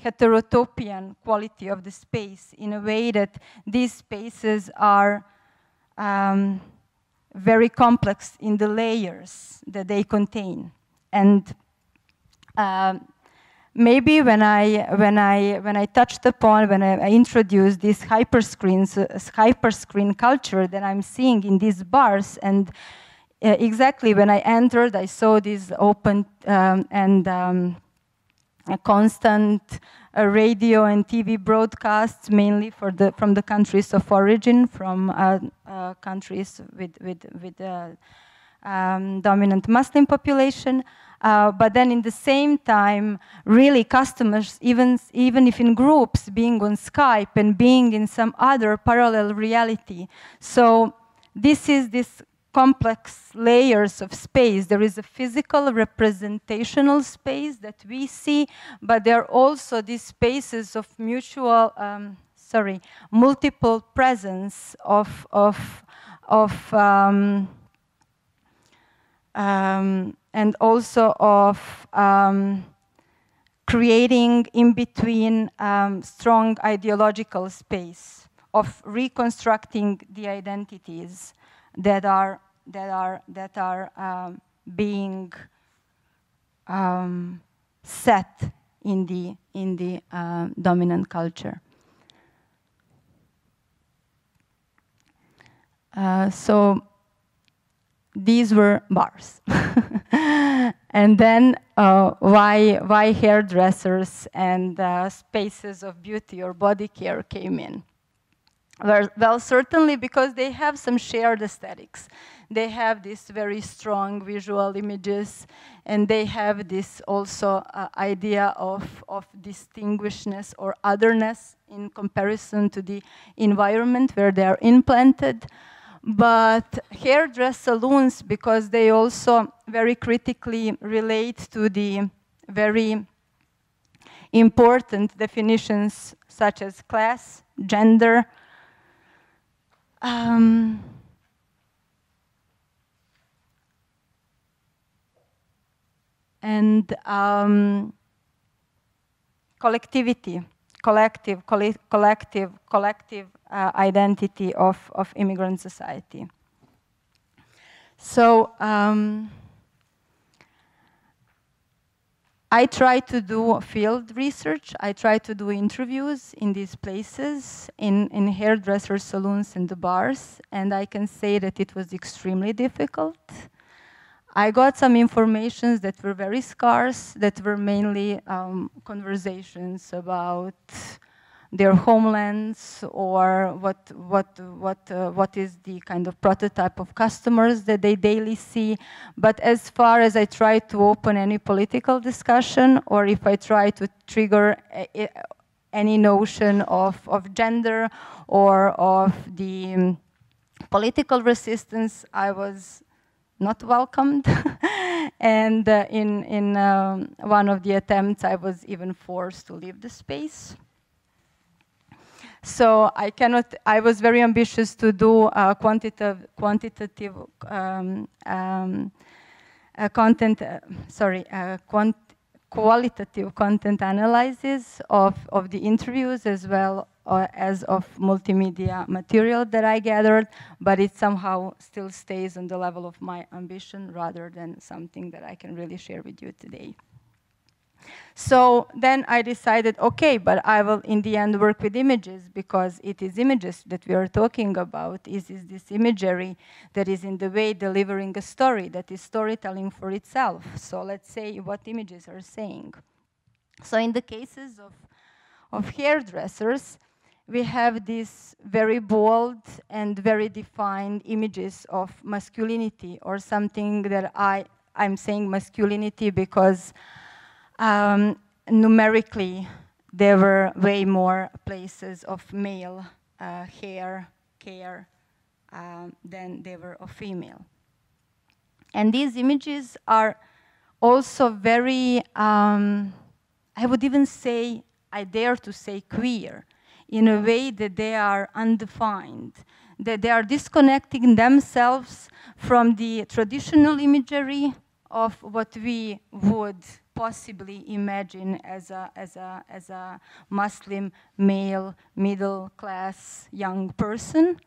heterotopian quality of the space, in a way that these spaces are very complex in the layers that they contain. And maybe when I touched upon, when I introduced this hyperscreen culture that I'm seeing in these bars, and exactly when I entered, I saw these open a constant radio and TV broadcasts, mainly from the countries of origin, from countries with dominant Muslim population. But then in the same time, really customers, even if in groups, being on Skype and being in some other parallel reality. So this is this complex layers of space. There is a physical representational space that we see, but there are also these spaces of multiple presence and also of creating in between strong ideological space, of reconstructing the identities that are being set in the dominant culture. So these were bars. And then why hairdressers and spaces of beauty or body care came in? Well, certainly because they have some shared aesthetics. They have this very strong visual images, and they have this also idea of distinguishedness or otherness in comparison to the environment where they are implanted. But hairdress salons, because they also very critically relate to the very important definitions such as class, gender, and collectivity, collective identity of immigrant society. So I try to do field research. I try to do interviews in these places, in hairdresser salons and the bars, and I can say that it was extremely difficult. I got some informations that were very scarce, that were mainly conversations about their homelands, or what is the kind of prototype of customers that they daily see. But as far as I try to open any political discussion, or if I try to trigger any notion of gender or of the political resistance, I was not welcomed. And in one of the attempts, I was even forced to leave the space. So I was very ambitious to do qualitative content analysis of the interviews, as well as of multimedia material that I gathered, but it somehow still stays on the level of my ambition rather than something that I can really share with you today. So then I decided, okay, but I will in the end work with images, because it is images that we are talking about. Is this imagery that is in the way delivering a story, that is storytelling for itself. So let's say what images are saying. So in the cases of hairdressers, we have these very bold and very defined images of masculinity, or something that I'm saying masculinity because numerically, there were way more places of male hair care than there were of female. And these images are also very, I would even say, I dare to say queer, in a way that they are undefined, that they are disconnecting themselves from the traditional imagery of what we would possibly imagine as a Muslim male middle class young person,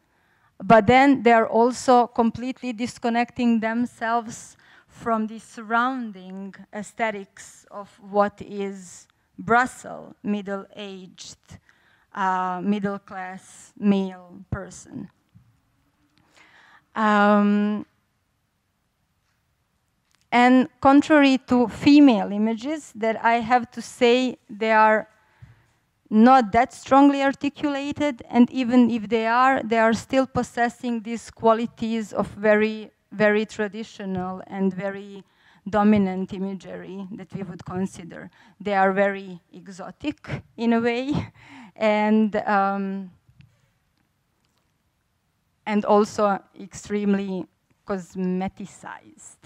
but then they're also completely disconnecting themselves from the surrounding aesthetics of what is Brussels middle-aged middle class male person. And contrary to female images, that I have to say they are not that strongly articulated, and even if they are still possessing these qualities of very, very traditional and very dominant imagery that we would consider. They are very exotic in a way, and also extremely cosmeticized.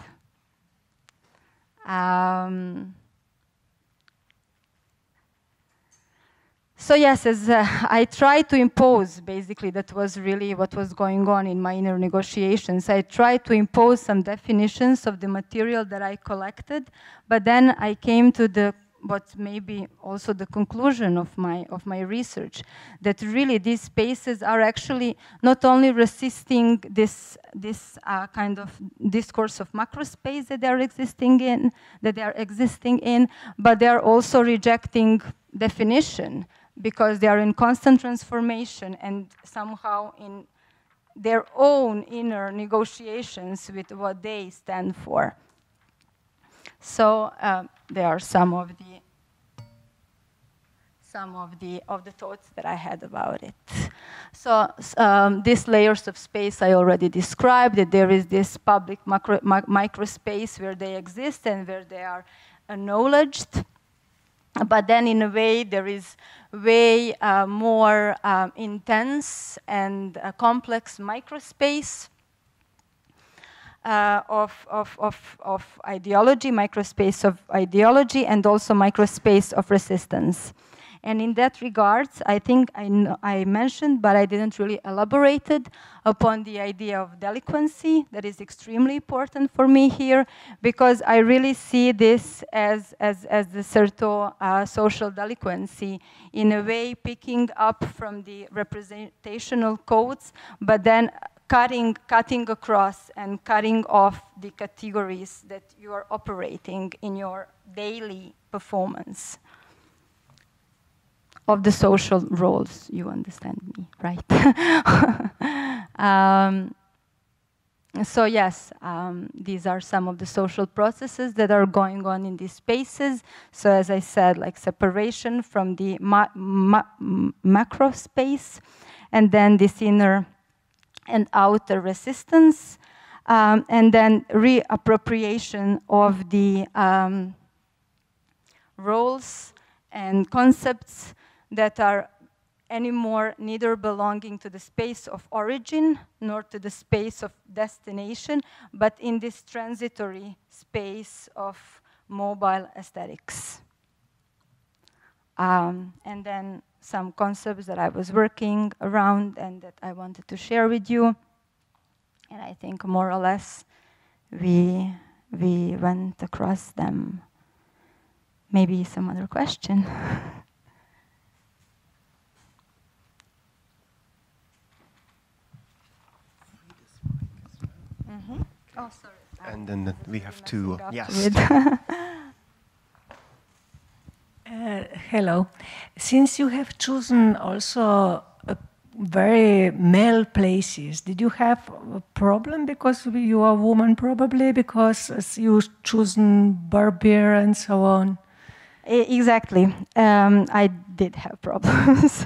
So yes, as I tried to impose, basically, that was really what was going on in my inner negotiations. I tried to impose some definitions of the material that I collected, but then I came to the what maybe also the conclusion of my research, that really these spaces are actually not only resisting this kind of discourse of macrospace that they are existing in, but they are also rejecting definition, because they are in constant transformation and somehow in their own inner negotiations with what they stand for. So there are some of the thoughts that I had about it. So these layers of space I already described, that there is this public microspace where they exist and where they are acknowledged. But then in a way, there is way more intense and complex microspace of ideology, microspace of ideology, and also microspace of resistance. And in that regard, I think I mentioned, but I didn't really elaborate upon the idea of delinquency. That is extremely important for me here, because I really see this as the Certeau social delinquency, in a way picking up from the representational codes, but then cutting across and cutting off the categories that you are operating in your daily performance of the social roles. You understand me, right? So yes, these are some of the social processes that are going on in these spaces. So as I said, like separation from the macro space, and then this inner and outer resistance, and then reappropriation of the roles and concepts that are anymore neither belonging to the space of origin nor to the space of destination, but in this transitory space of mobile aesthetics. And then some concepts that I was working around and that I wanted to share with you. And I think more or less we went across them. Maybe some other question. Mm-hmm. Oh, sorry.
And then we have to, yes.
Hello. Since you have chosen also very male places, did you have a problem because you are a woman, probably because you chosen barber and so on?
Exactly. I did have problems.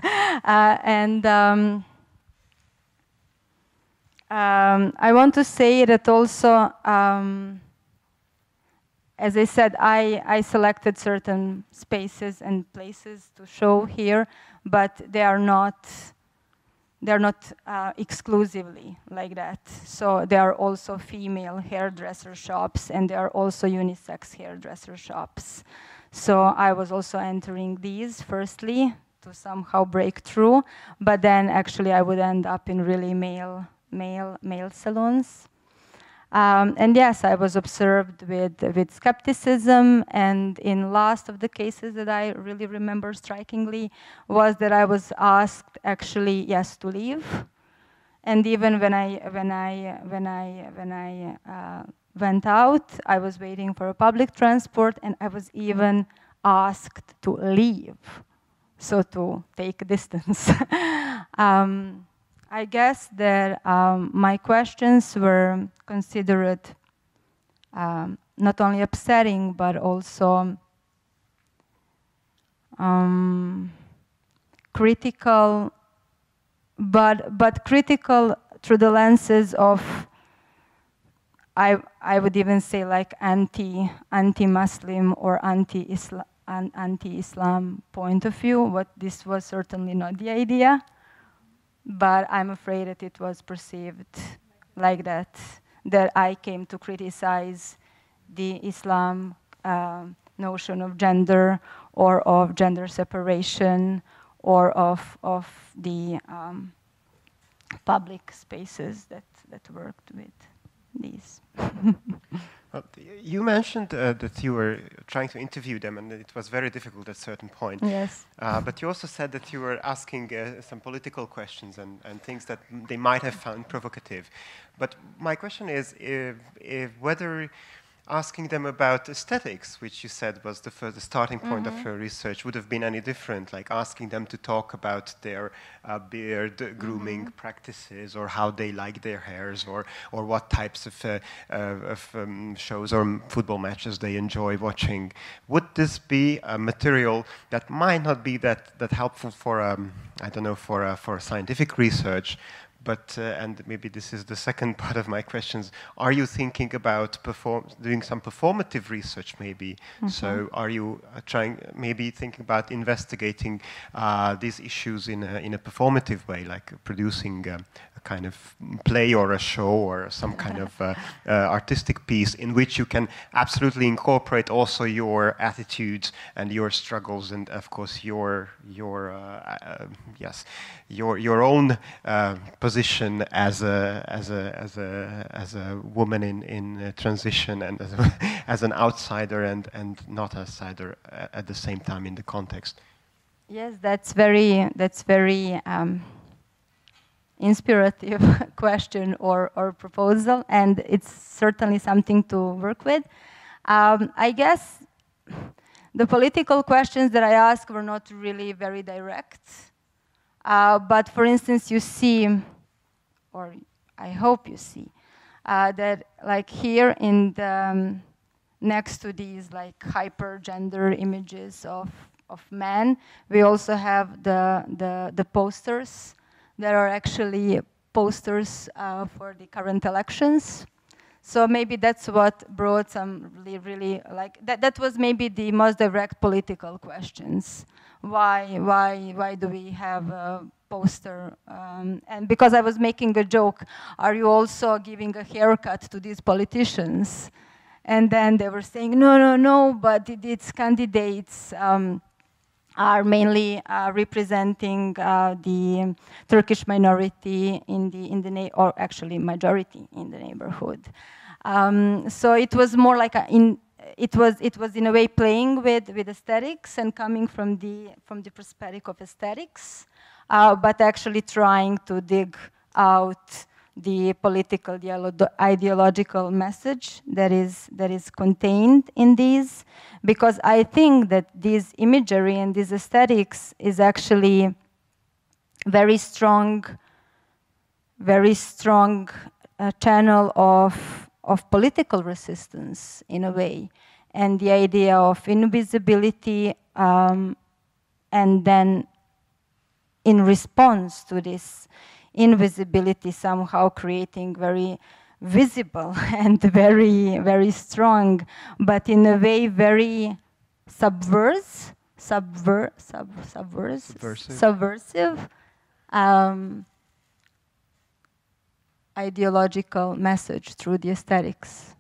I want to say that also, as I said, I selected certain spaces and places to show here, but they are not exclusively like that. So there are also female hairdresser shops, and there are also unisex hairdresser shops. So I was also entering these firstly to somehow break through, but then actually I would end up in really male salons. And yes, I was observed with skepticism, and in last of the cases that I really remember strikingly was that I was asked actually, yes, to leave. And even when I went out, I was waiting for a public transport, and I was even asked to leave, so to take distance. I guess that my questions were considered not only upsetting, but also critical, but critical through the lenses of, I would even say, like anti-Muslim or anti-Islam point of view. But this was certainly not the idea. But I'm afraid that it was perceived like that I came to criticize the Islam notion of gender or of gender separation or of the public spaces that worked with these.
Well, you mentioned that you were trying to interview them, and it was very difficult at a certain point.
Yes.
But you also said that you were asking some political questions and things that they might have found provocative. But my question is if whether asking them about aesthetics, which you said was the starting point of your research, would have been any different, like asking them to talk about their beard grooming practices, or how they like their hairs, or what types of shows or football matches they enjoy watching. Would this be a material that might not be that helpful for I don't know, for scientific research? But, and maybe this is the second part of my questions, are you thinking about doing some performative research maybe? So are you maybe thinking about investigating these issues in a performative way, like producing a kind of play or a show or some kind of artistic piece in which you can absolutely incorporate also your attitudes and your struggles and of course your own position as a woman in transition and as an outsider and not outsider at the same time in the context?
Yes, that's very inspirative question or proposal, and it's certainly something to work with. I guess the political questions that I asked were not really very direct. But for instance, you see, or I hope you see, that like here in the, next to these like hyper gender images of men, we also have the posters that are actually posters for the current elections. So maybe that's what brought some really like, that was maybe the most direct political questions. Why do we have a poster? And because I was making a joke, are you also giving a haircut to these politicians? And then they were saying, no, but its candidates are mainly representing the Turkish minority in the or actually majority in the neighborhood. So it was more like it was in a way playing with aesthetics and coming from the perspective of aesthetics, but actually trying to dig out the political, the ideological message that is contained in these, because I think that this imagery and this aesthetics is actually very strong channel of political resistance in a way, and the idea of invisibility, and then in response to this invisibility somehow creating very visible and very strong, but in a way very subversive ideological message through the aesthetics,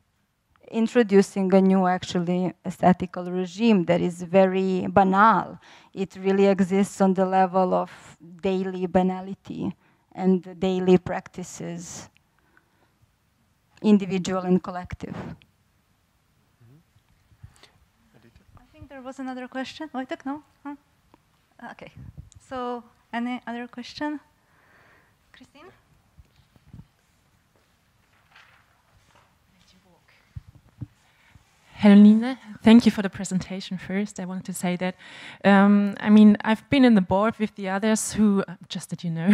introducing a new actually aesthetical regime that is very banal. It really exists on the level of daily banality and daily practices, individual and collective.
I think there was another question. Wojtek, no? Huh? Okay. So, any other question? Christine?
Hello, Nina. Thank you for the presentation first. I want to say that, I mean, I've been in the board with the others who, just that you know,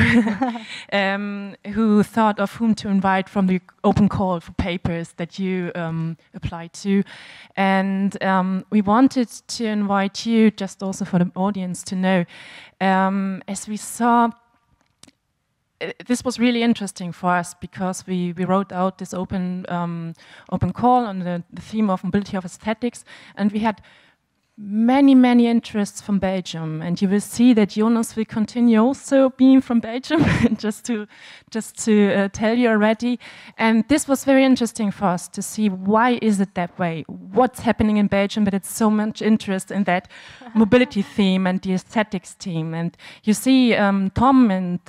who thought of whom to invite from the open call for papers that you applied to. And we wanted to invite you, just also for the audience to know, as we saw, this was really interesting for us because we wrote out this open call on the theme of mobility of aesthetics, and we had many interests from Belgium, and you will see that Jonas will continue also being from Belgium, just to tell you already. And this was very interesting for us to see why is it that way, what's happening in Belgium, but it's so much interest in that mobility theme and the aesthetics theme. And you see Tom and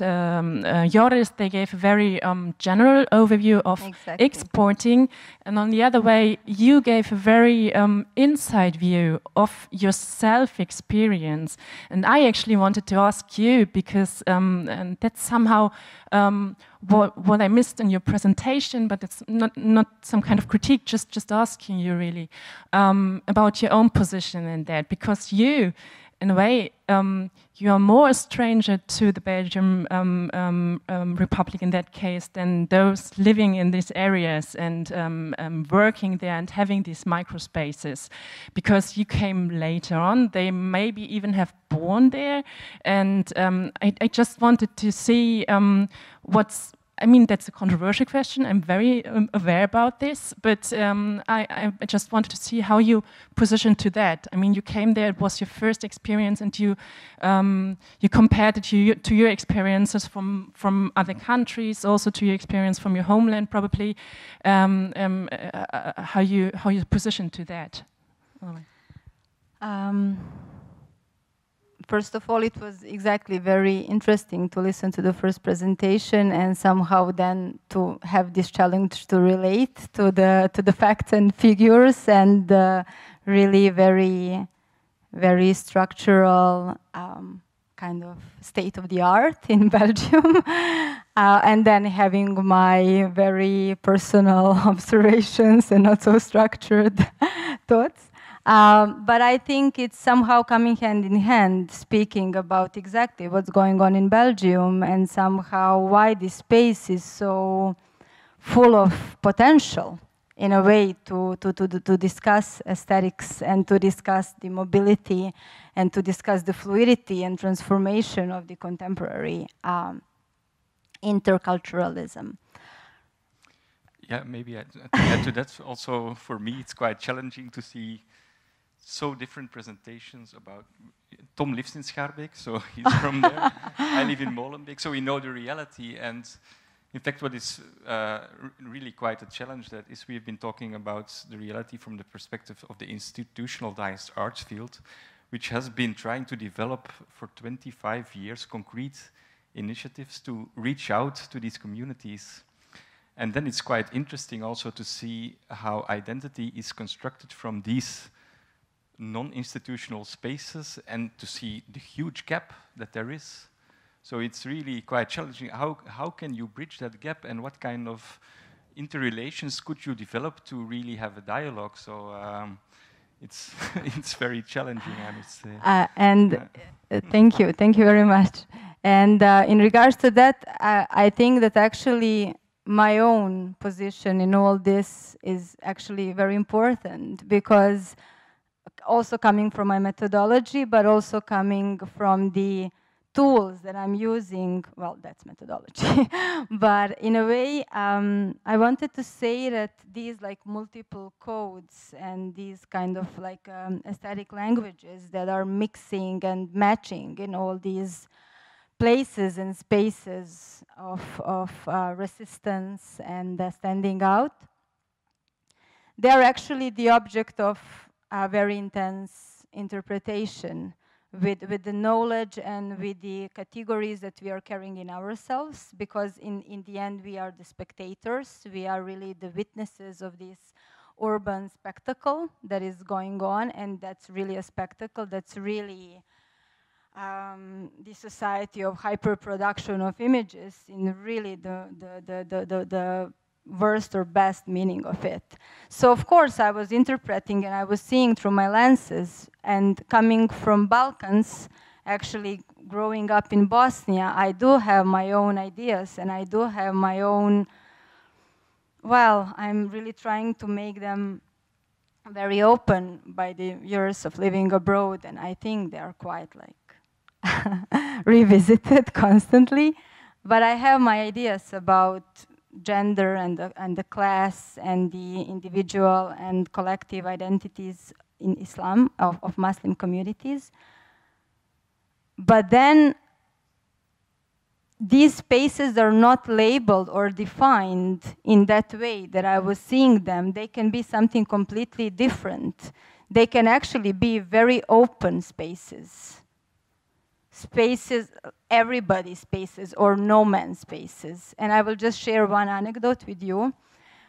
Joris, they gave a very general overview of exporting, and on the other way, you gave a very inside view of your self-experience. And I actually wanted to ask you, because and that's somehow what I missed in your presentation, but it's not some kind of critique, just asking you really about your own position in that, because you, in a way, you are more a stranger to the Belgian Republic in that case than those living in these areas and working there and having these microspaces, because you came later on. They maybe even have born there, and I just wanted to see I mean, that's a controversial question. I'm very aware about this, but I just wanted to see how you positioned to that. I mean, you came there; it was your first experience, and you compared it to your experiences from other countries, also to your experience from your homeland, probably. How you positioned to that.
First of all, it was exactly very interesting to listen to the first presentation and somehow then to have this challenge to relate to the facts and figures and really very structural kind of state of the art in Belgium. And then having my very personal observations and not so structured thoughts. But I think it's somehow coming hand in hand, speaking about exactly what's going on in Belgium and somehow why this space is so full of potential in a way to discuss aesthetics and to discuss the mobility and to discuss the fluidity and transformation of the contemporary interculturalism.
Yeah, maybe to add to that, also for me it's quite challenging to see so different presentations about. Tom lives in Schaerbeek, so he's from there. I live in Molenbeek, so we know the reality. And in fact, what is really quite a challenge that is we've been talking about the reality from the perspective of the institutionalized arts field, which has been trying to develop for 25 years concrete initiatives to reach out to these communities. And then it's quite interesting also to see how identity is constructed from these non-institutional spaces and to see the huge gap that there is. So it's really quite challenging. How can you bridge that gap, and what kind of interrelations could you develop to really have a dialogue? So it's it's very challenging, I must say.
Thank you very much. And in regards to that, I think that actually my own position in all this is actually very important, because also coming from my methodology, but also coming from the tools that I'm using, well, that's methodology. But in a way, I wanted to say that these like multiple codes and these kind of like aesthetic languages that are mixing and matching in all these places and spaces of resistance and standing out, they are actually the object of a very intense interpretation with the knowledge and with the categories that we are carrying in ourselves, because in the end we are the spectators, we are really the witnesses of this urban spectacle that is going on, and that's really a spectacle, that's really the society of hyper-production of images in really the worst or best meaning of it. So of course I was interpreting and I was seeing through my lenses, and coming from Balkans, actually growing up in Bosnia, I do have my own ideas and I do have my own, well, I'm really trying to make them very open by the years of living abroad, and I think they are quite like revisited constantly. But I have my ideas about gender and the class and the individual and collective identities in Islam, of Muslim communities. But then these spaces are not labeled or defined in that way that I was seeing them. They can be something completely different. They can actually be very open spaces. Spaces, everybody's spaces, or no man's spaces. And I will just share one anecdote with you.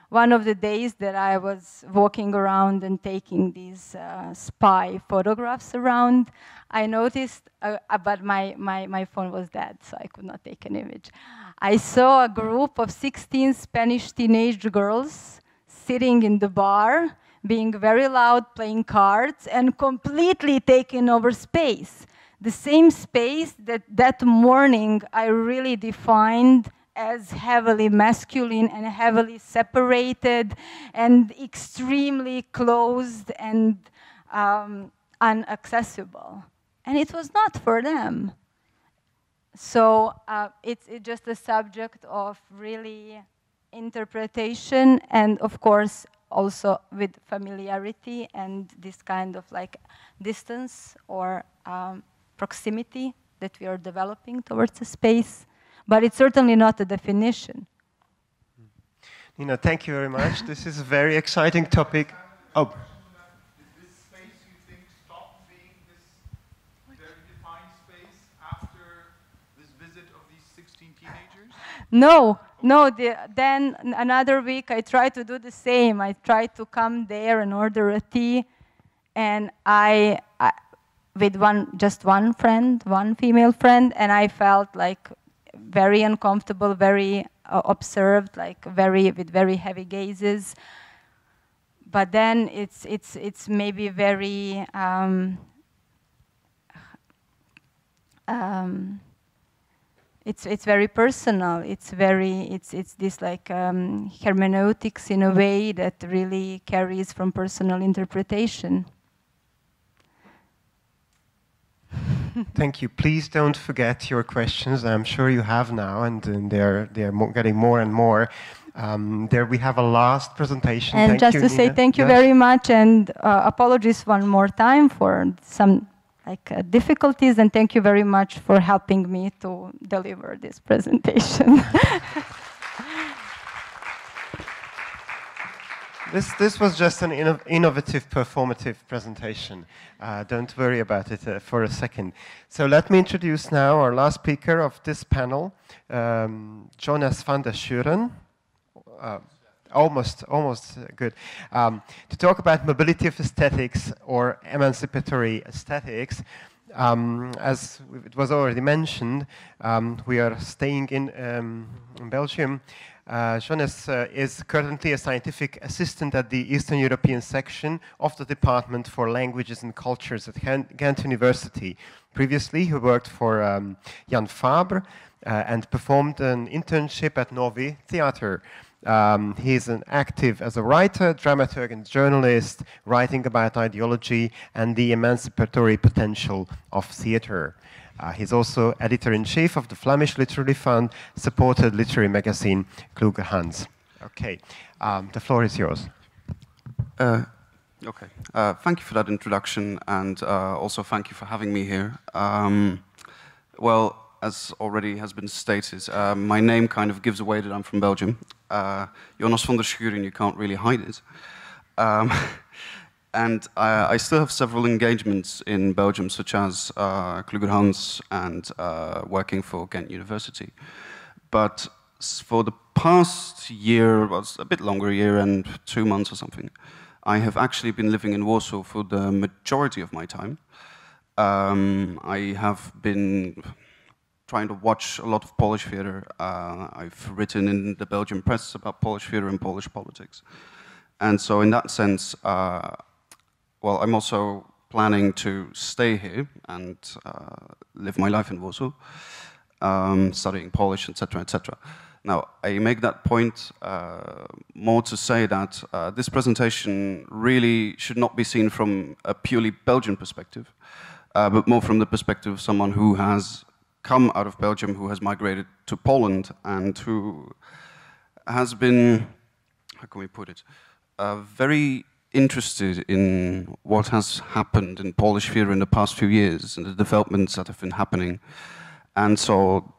One of the days that I was walking around and taking these spy photographs around, I noticed, but my phone was dead, so I could not take an image. I saw a group of 16 Spanish teenage girls sitting in the bar, being very loud, playing cards, and completely taking over space. The same space that morning I really defined as heavily masculine and heavily separated and extremely closed and inaccessible. And it was not for them. So it's just a subject of really interpretation, and of course also with familiarity and this kind of like distance or proximity that we are developing towards a space. But it's certainly not a definition.
Nina, thank you very much. This is a very exciting topic. Oh.
Did this space, you think, stop being this very defined space after this visit of these 16 teenagers?
No. Then another week I tried to do the same. I tried to come there and order a tea, and I with just one friend, one female friend, and I felt like very uncomfortable, very observed, like with very heavy gazes. But then it's maybe very it's very personal. It's this like hermeneutics in a way that really carries from personal interpretation.
Thank you. Please don't forget your questions. I'm sure you have now, and they're getting more and more. There we have a last presentation.
And
thank
just
you,
to say
Nina.
thank you
Yes.
very much, and apologies one more time for some difficulties, and thank you very much for helping me to deliver this presentation.
This was just an innovative, performative presentation. Don't worry about it for a second. So let me introduce now our last speaker of this panel, Jonas van der Schuren. Almost good. To talk about mobility of aesthetics or emancipatory aesthetics. As it was already mentioned, we are staying in Belgium. Jonas is currently a scientific assistant at the Eastern European section of the Department for Languages and Cultures at Ghent University. Previously, he worked for Jan Fabre and performed an internship at Novi Theater. He is active as a writer, dramaturg, and journalist, writing about ideology and the emancipatory potential of theater. He's also editor-in-chief of the Flemish Literary Fund, supported literary magazine Kluge Hans. Okay, the floor is yours.
Okay, thank you for that introduction, and also thank you for having me here. Well, as already has been stated, my name kind of gives away that I'm from Belgium. Jonas van der Schuren, you can't really hide it. And I still have several engagements in Belgium, such as Kluge Hans and working for Ghent University. But for the past year, well, a bit longer, a year and 2 months or something, I have actually been living in Warsaw for the majority of my time. I have been trying to watch a lot of Polish theater. I've written in the Belgian press about Polish theater and Polish politics. And so in that sense, well, I'm also planning to stay here and live my life in Warsaw, studying Polish, etc., etc. Now, I make that point more to say that this presentation really should not be seen from a purely Belgian perspective, but more from the perspective of someone who has come out of Belgium, who has migrated to Poland, and who has been, how can we put it, very interested in what has happened in Polish theatre in the past few years and the developments that have been happening. And so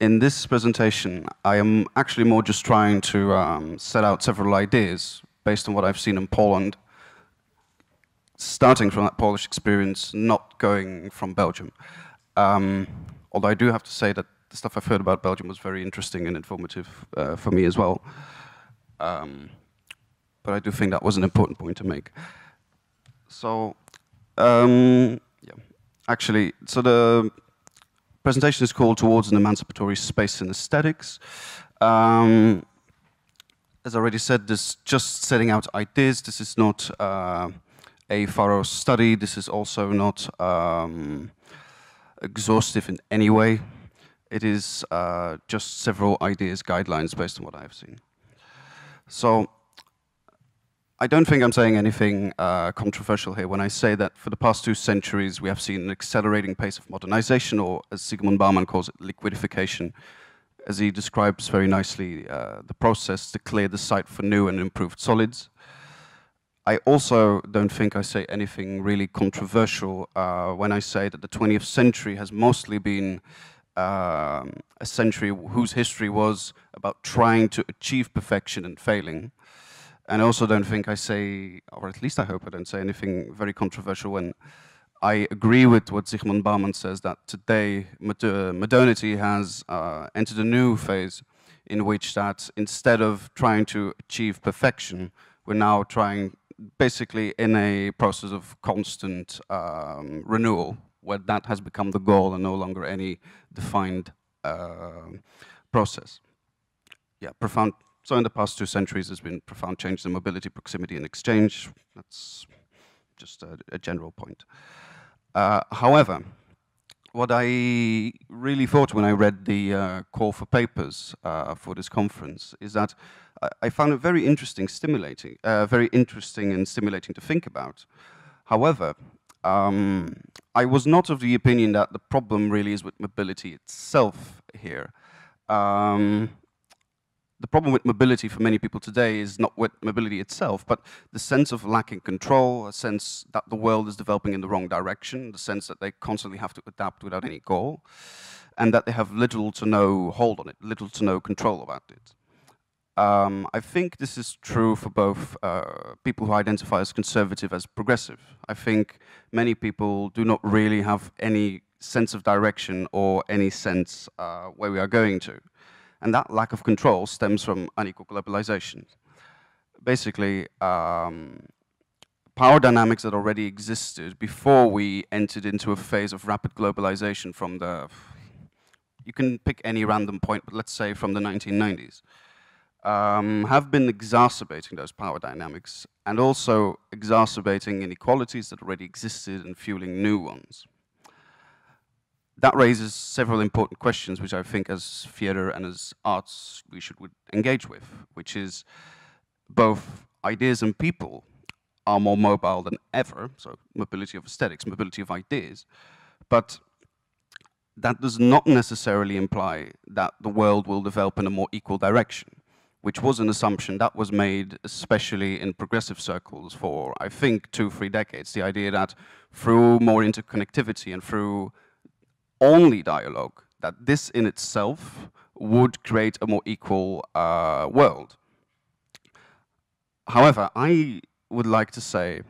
in this presentation, I am actually more just trying to set out several ideas based on what I've seen in Poland, starting from that Polish experience, not going from Belgium. Although I do have to say that the stuff I've heard about Belgium was very interesting and informative for me as well. But I do think that was an important point to make. So, yeah, actually, so the presentation is called Towards an Emancipatory Space in Aesthetics. As I already said, this is just setting out ideas. This is not a thorough study. This is also not exhaustive in any way. It is just several ideas, guidelines based on what I've seen. So I don't think I'm saying anything controversial here when I say that for the past 2 centuries we have seen an accelerating pace of modernization, or as Zygmunt Bauman calls it, liquidification, as he describes very nicely the process to clear the site for new and improved solids. I also don't think I say anything really controversial when I say that the 20th century has mostly been a century whose history was about trying to achieve perfection and failing. And I also don't think I say, or at least I hope I don't say anything very controversial when I agree with what Zygmunt Bauman says, that today modernity has entered a new phase in which that instead of trying to achieve perfection, we're now trying basically in a process of constant renewal, where that has become the goal and no longer any defined process. Yeah, profound. So in the past 2 centuries, there's been profound changes in mobility, proximity, and exchange. That's just a general point. However, what I really thought when I read the call for papers for this conference is that I found it very interesting, stimulating, very interesting and stimulating to think about. However, I was not of the opinion that the problem really is with mobility itself here. The problem with mobility for many people today is not with mobility itself, but the sense of lacking control, a sense that the world is developing in the wrong direction, the sense that they constantly have to adapt without any goal, and that they have little to no hold on it, little to no control about it. I think this is true for both people who identify as conservative as progressive. I think many people do not really have any sense of direction or any sense where we are going to. And that lack of control stems from unequal globalization. Basically, power dynamics that already existed before we entered into a phase of rapid globalization from the, you can pick any random point, but let's say from the 1990s, have been exacerbating those power dynamics and also exacerbating inequalities that already existed and fueling new ones. That raises several important questions which I think as theatre and as arts we should engage with, which is both ideas and people are more mobile than ever, so mobility of aesthetics, mobility of ideas, but that does not necessarily imply that the world will develop in a more equal direction, which was an assumption that was made especially in progressive circles for, I think, 2-3 decades, the idea that through more interconnectivity and through only dialogue, that this in itself would create a more equal world. However, I would like to say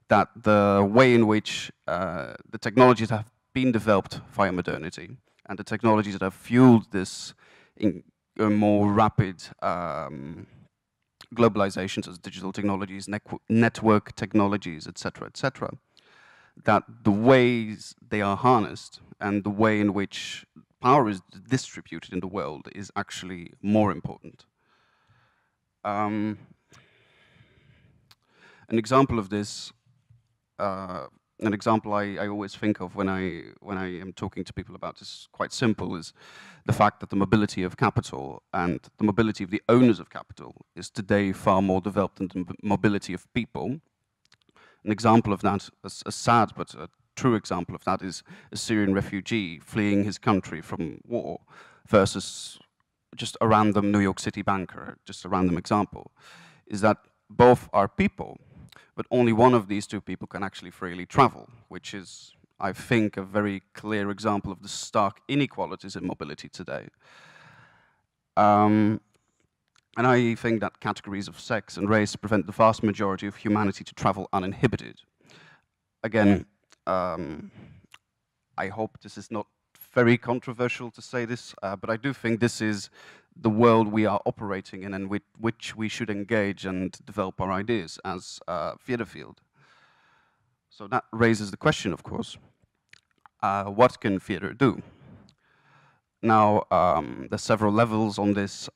that the way in which the technologies have been developed via modernity and the technologies that have fueled this in more rapid globalizations as digital technologies, network technologies, etc., that the ways they are harnessed and the way in which power is distributed in the world is actually more important. An example of this, an example I always think of when I am talking to people about this, quite simple, is the fact that the mobility of capital and the mobility of the owners of capital is today far more developed than the mobility of people. An example of that, a sad but a true example of that, is a Syrian refugee fleeing his country from war versus just a random New York City banker, just a random example, is that both are people but only one of these two people can actually freely travel, which is, I think, a very clear example of the stark inequalities in mobility today. And I think that categories of sex and race prevent the vast majority of humanity to travel uninhibited. Again, I hope this is not very controversial to say this, but I do think this is the world we are operating in and with which we should engage and develop our ideas as a theatre field. So that raises the question, of course, what can theatre do? Now, there's several levels on this.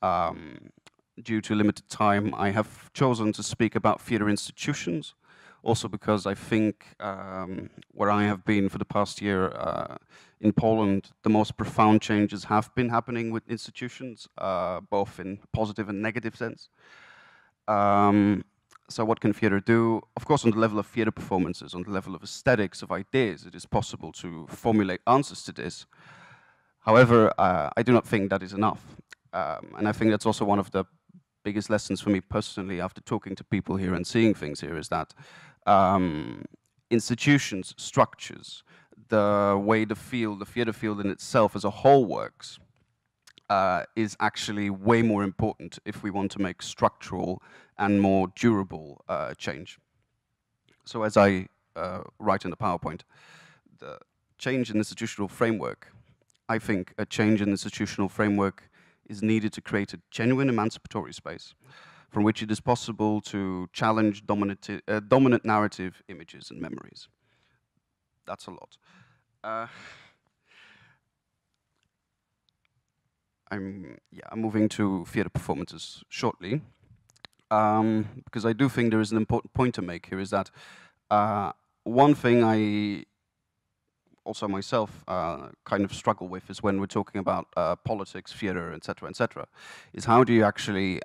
Due to limited time, I have chosen to speak about theatre institutions, also because I think where I have been for the past year in Poland, the most profound changes have been happening with institutions, both in positive and negative sense. So what can theatre do? Of course, on the level of theatre performances, on the level of aesthetics, of ideas, it is possible to formulate answers to this. However, I do not think that is enough. And I think that's also one of the biggest lessons for me personally after talking to people here and seeing things here is that institutions, structures, the way the theatre field in itself as a whole works is actually way more important if we want to make structural and more durable change. So as I write in the PowerPoint, the change in institutional framework, I think a change in institutional framework is needed to create a genuine emancipatory space from which it is possible to challenge dominant narrative images and memories. That's a lot. I'm moving to theatre performances shortly, because I do think there is an important point to make here is that one thing I also myself kind of struggle with is when we're talking about politics, theatre, etc., is how do you actually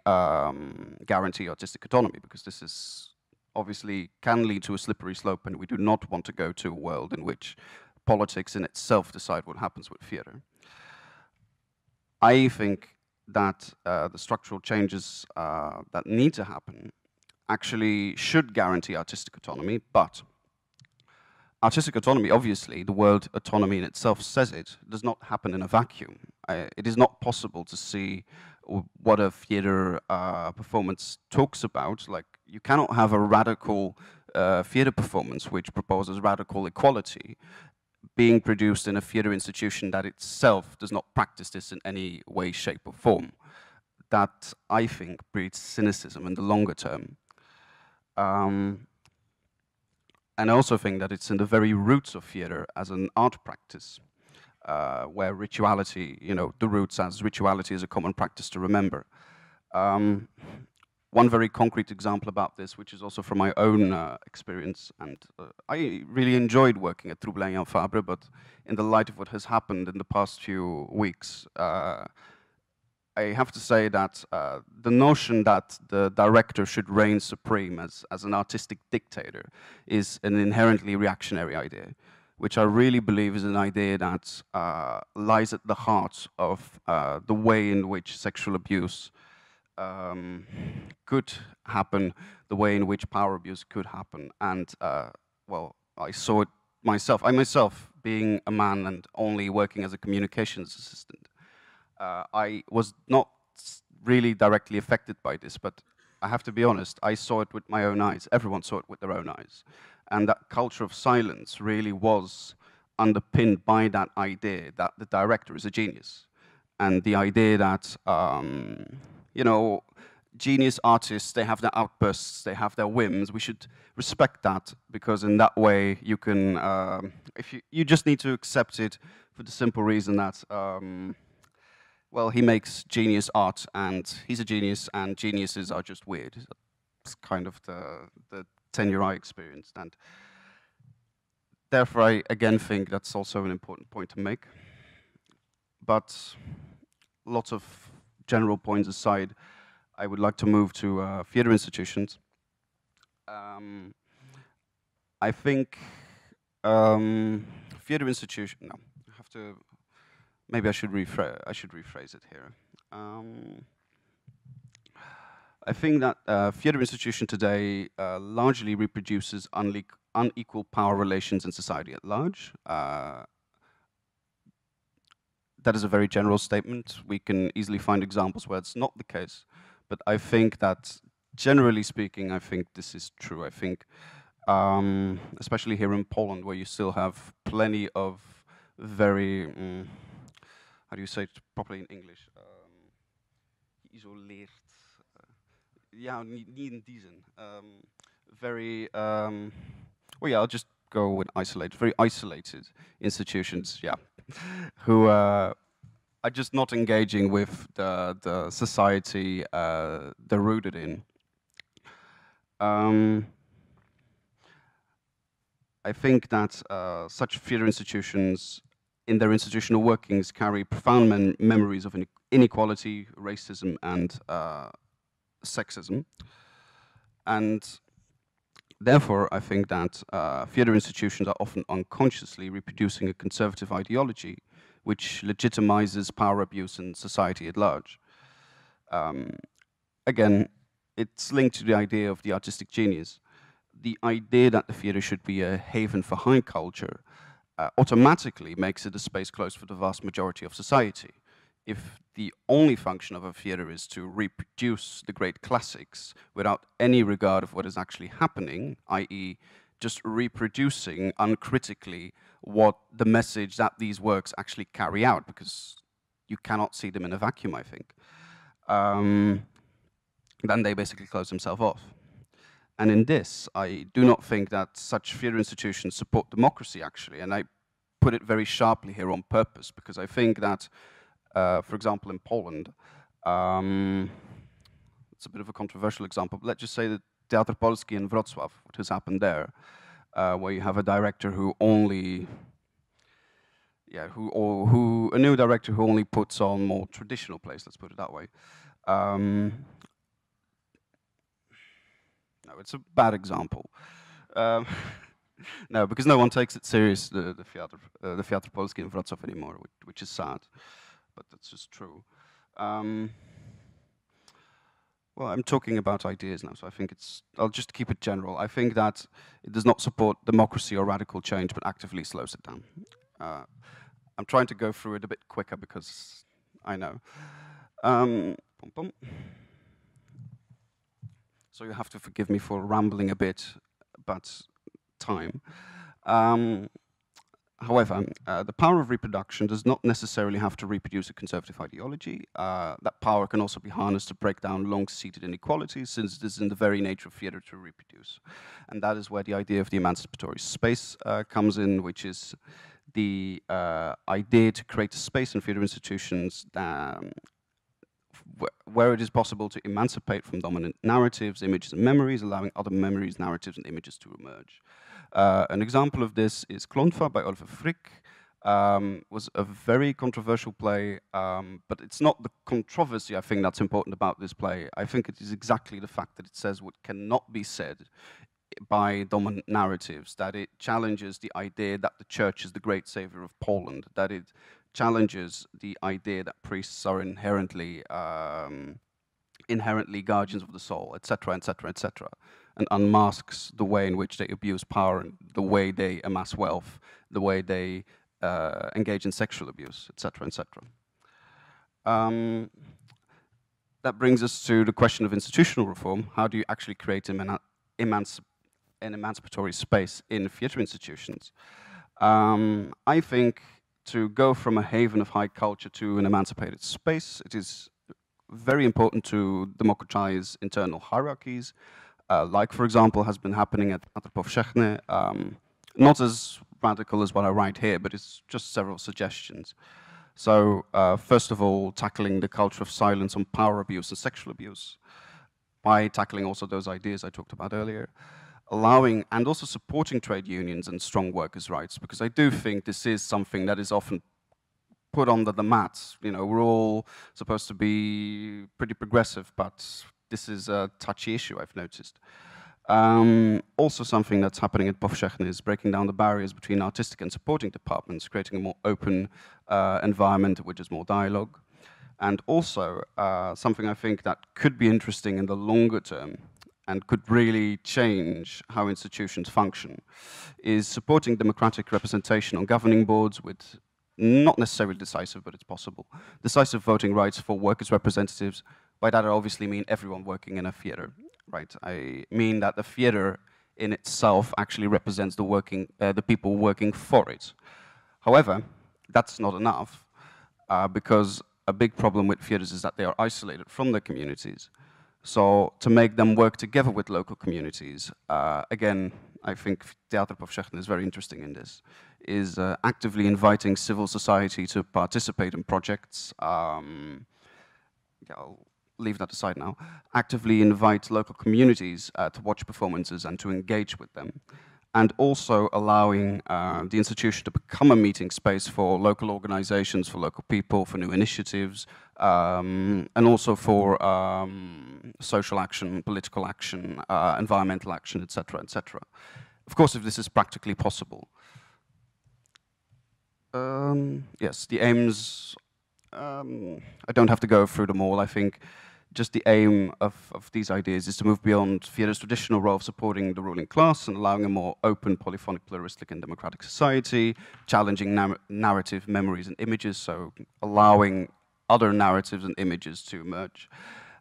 guarantee artistic autonomy? Because this is obviously can lead to a slippery slope, and we do not want to go to a world in which politics in itself decide what happens with theatre. I think that the structural changes that need to happen actually should guarantee artistic autonomy, but artistic autonomy, obviously, the word autonomy in itself says it, does not happen in a vacuum. It is not possible to see what a theatre performance talks about. Like, you cannot have a radical theatre performance which proposes radical equality being produced in a theatre institution that itself does not practice this in any way, shape, or form. That, I think, breeds cynicism in the longer term. And I also think that it's in the very roots of theatre as an art practice, where rituality, the roots as rituality is a common practice to remember. One very concrete example about this, which is also from my own experience, and I really enjoyed working at Troublin and Fabre, but in the light of what has happened in the past few weeks, I have to say that the notion that the director should reign supreme as an artistic dictator is an inherently reactionary idea, which I really believe is an idea that lies at the heart of the way in which sexual abuse could happen, the way in which power abuse could happen. And, well, I saw it myself. I myself, being a man and only working as a communications assistant, I was not really directly affected by this, but I have to be honest, I saw it with my own eyes. Everyone saw it with their own eyes. And that culture of silence really was underpinned by that idea that the director is a genius. And the idea that, genius artists, they have their outbursts, they have their whims. We should respect that, because in that way you can, if you just need to accept it for the simple reason that, well, he makes genius art, and he's a genius, and geniuses are just weird. It's kind of the tenure I experienced, and therefore I again think that's also an important point to make. But lots of general points aside, I would like to move to theatre institutions. I think theatre institution. No, I have to. Maybe I should rephrase it here. I think that theatre institution today largely reproduces unequal power relations in society at large. That is a very general statement. We can easily find examples where it's not the case. But I think that, generally speaking, I think this is true. I think, especially here in Poland, where you still have plenty of very, how do you say it properly in English? Geïsoleerd. Yeah, niet in die zin. Very, well, yeah, I'll just go with isolated. Very isolated institutions, yeah, who are just not engaging with the society they're rooted in. I think that such theatre institutions, in their institutional workings, carry profound memories of inequality, racism, and sexism. And therefore, I think that theatre institutions are often unconsciously reproducing a conservative ideology which legitimizes power abuse in society at large. Again, it's linked to the idea of the artistic genius. The idea that the theatre should be a haven for high culture automatically makes it a space closed for the vast majority of society. If the only function of a theatre is to reproduce the great classics without any regard of what is actually happening, i.e. just reproducing uncritically what the message that these works actually carry out, because you cannot see them in a vacuum, I think, then they basically close themselves off. And in this, I do not think that such theatre institutions support democracy, actually, and I put it very sharply here on purpose, because I think that for example, in Poland, it's a bit of a controversial example, but let's just say that Teatr Polski in Wrocław, what has happened there, where you have a director who only, a new director who only puts on more traditional plays, let's put it that way. No, it's a bad example. No, because no one takes it serious, the Teatr Polski in Wrocław anymore, which is sad. But that's just true. Well, I'm talking about ideas now, so I think I'll just keep it general. I think that it does not support democracy or radical change, but actively slows it down. I'm trying to go through it a bit quicker because I know. So you have to forgive me for rambling a bit, but time. However, the power of reproduction does not necessarily have to reproduce a conservative ideology. That power can also be harnessed to break down long-seated inequalities, since it is in the very nature of theatre to reproduce. And that is where the idea of the emancipatory space comes in, which is the idea to create a space in theatre institutions that, where it is possible to emancipate from dominant narratives, images, and memories, allowing other memories, narratives, and images to emerge. An example of this is Klątwa by Oliver Frick. Was a very controversial play, but it's not the controversy, I think, that's important about this play. I think it is exactly the fact that it says what cannot be said by dominant narratives, that it challenges the idea that the church is the great savior of Poland, that it challenges the idea that priests are inherently guardians of the soul, etc., etc., etc., and unmasks the way in which they abuse power and the way they amass wealth, the way they engage in sexual abuse, etc., etc. That brings us to the question of institutional reform. How do you actually create an emancipatory space in theatre institutions? I think to go from a haven of high culture to an emancipated space, it is very important to democratize internal hierarchies, like, for example, has been happening at Teatr Powszechny. Not as radical as what I write here, but it's just several suggestions. So, first of all, tackling the culture of silence on power abuse and sexual abuse, by tackling also those ideas I talked about earlier, allowing and also supporting trade unions and strong workers' rights, because I do think this is something that is often put under the mat. You know, we're all supposed to be pretty progressive, but this is a touchy issue, I've noticed. Also something that's happening at Powszechny is breaking down the barriers between artistic and supporting departments, creating a more open environment which is more dialogue. And also, something I think that could be interesting in the longer term and could really change how institutions function is supporting democratic representation on governing boards with not necessarily decisive, but it's possible, decisive voting rights for workers' representatives. By that I obviously mean everyone working in a theater, right? I mean that the theater in itself actually represents the people working for it. However, that's not enough, because a big problem with theaters is that they are isolated from their communities. So to make them work together with local communities, again, I think Teatr Powszechny is very interesting in this, is actively inviting civil society to participate in projects. I'll leave that aside now. Actively invite local communities to watch performances and to engage with them. And also allowing the institution to become a meeting space for local organizations, for local people, for new initiatives, and also for social action, political action, environmental action, etc., etc. Of course, if this is practically possible. Yes, the aims, I don't have to go through them all. I think just the aim of these ideas is to move beyond theatre's traditional role of supporting the ruling class and allowing a more open, polyphonic, pluralistic and democratic society, challenging narrative, memories and images, so allowing other narratives and images to emerge.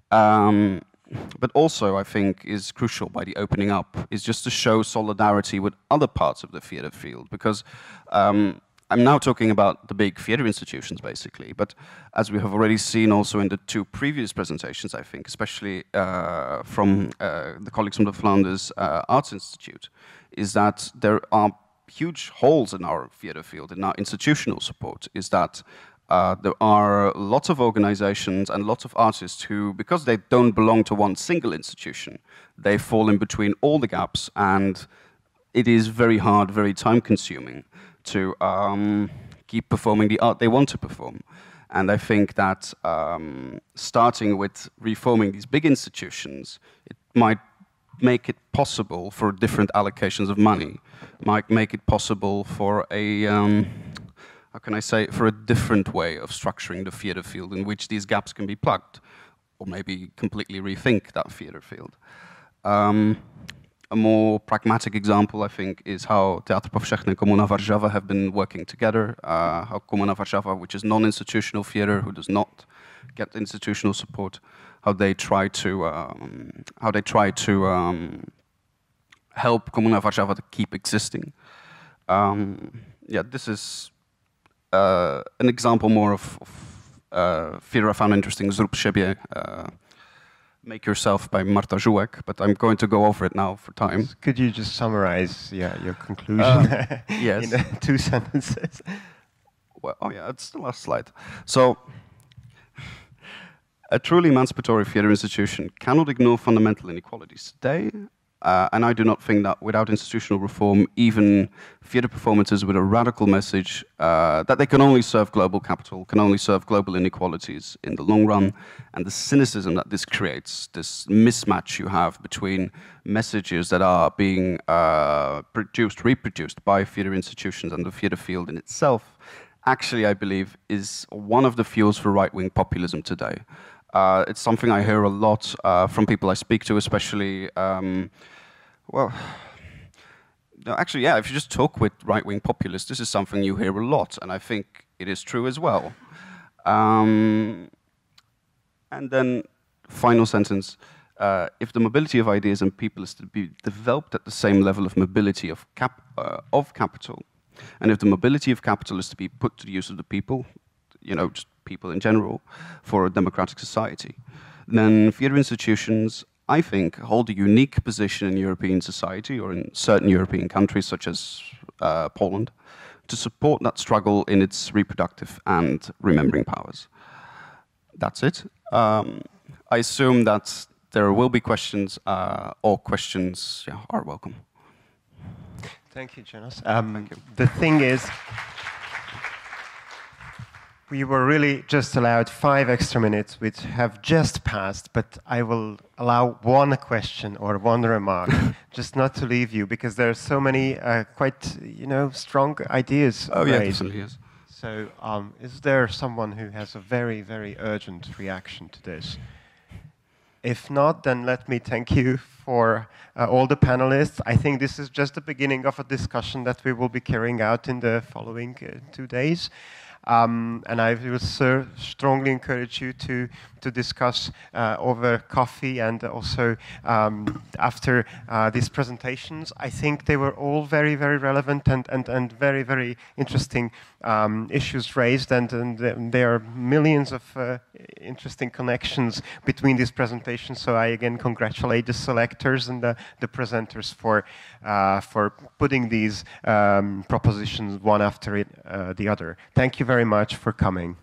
But also, I think, is crucial by the opening up, is just to show solidarity with other parts of the theatre field, because I'm now talking about the big theatre institutions, basically, but as we have already seen also in the two previous presentations, I think, especially from the colleagues from the Flanders Arts Institute, is that there are huge holes in our theatre field, in our institutional support, is that there are lots of organizations and lots of artists who, because they don't belong to one single institution, they fall in between all the gaps, and it is very hard, very time-consuming to keep performing the art they want to perform. And I think that starting with reforming these big institutions, it might make it possible for different allocations of money, might make it possible for a, how can I say, for a different way of structuring the theatre field in which these gaps can be plugged, or maybe completely rethink that theatre field. A more pragmatic example, I think, is how Teatr Powszechny and Komuna Warszawa have been working together. How Komuna Warszawa, which is non-institutional theatre, who does not get institutional support, how they try to help Komuna Warszawa to keep existing. Yeah, this is an example more of theatre I found interesting. Zrób siebie. Make Yourself by Marta Żółek, but I'm going to go over it now for time.
Could you just summarize your conclusion
yes.
in 2 sentences?
Well, oh yeah, it's the last slide. So, a truly emancipatory theatre institution cannot ignore fundamental inequalities today, and I do not think that without institutional reform, even theatre performances with a radical message that they can only serve global capital, can only serve global inequalities in the long run, and the cynicism that this creates, this mismatch you have between messages that are being reproduced by theatre institutions and the theatre field in itself, actually, I believe, is one of the fuels for right-wing populism today. It's something I hear a lot from people I speak to, especially, well, no, actually, yeah, if you just talk with right-wing populists, this is something you hear a lot, and I think it is true as well. And then, final sentence, if the mobility of ideas and people is to be developed at the same level of mobility of capital, and if the mobility of capital is to be put to the use of the people, you know, just people in general, for a democratic society, then theatre institutions, I think, hold a unique position in European society or in certain European countries such as Poland to support that struggle in its reproductive and remembering powers. That's it. I assume that there will be questions. All questions are welcome.
Thank you, Jonas.
Thank you.
The thing is, we were really just allowed 5 extra minutes, which have just passed, but I will allow one question or one remark, just not to leave you, because there are so many quite, strong ideas.
Oh, yeah, definitely, yes.
So is there someone who has a very, very urgent reaction to this? If not, then let me thank you for all the panelists. I think this is just the beginning of a discussion that we will be carrying out in the following 2 days. And I will strongly encourage you to discuss over coffee and also after these presentations. I think they were all very, very relevant and very, very interesting issues raised, and there are millions of interesting connections between these presentations. So I again congratulate the selectors and the presenters for putting these propositions one after the other. Thank you very much for coming.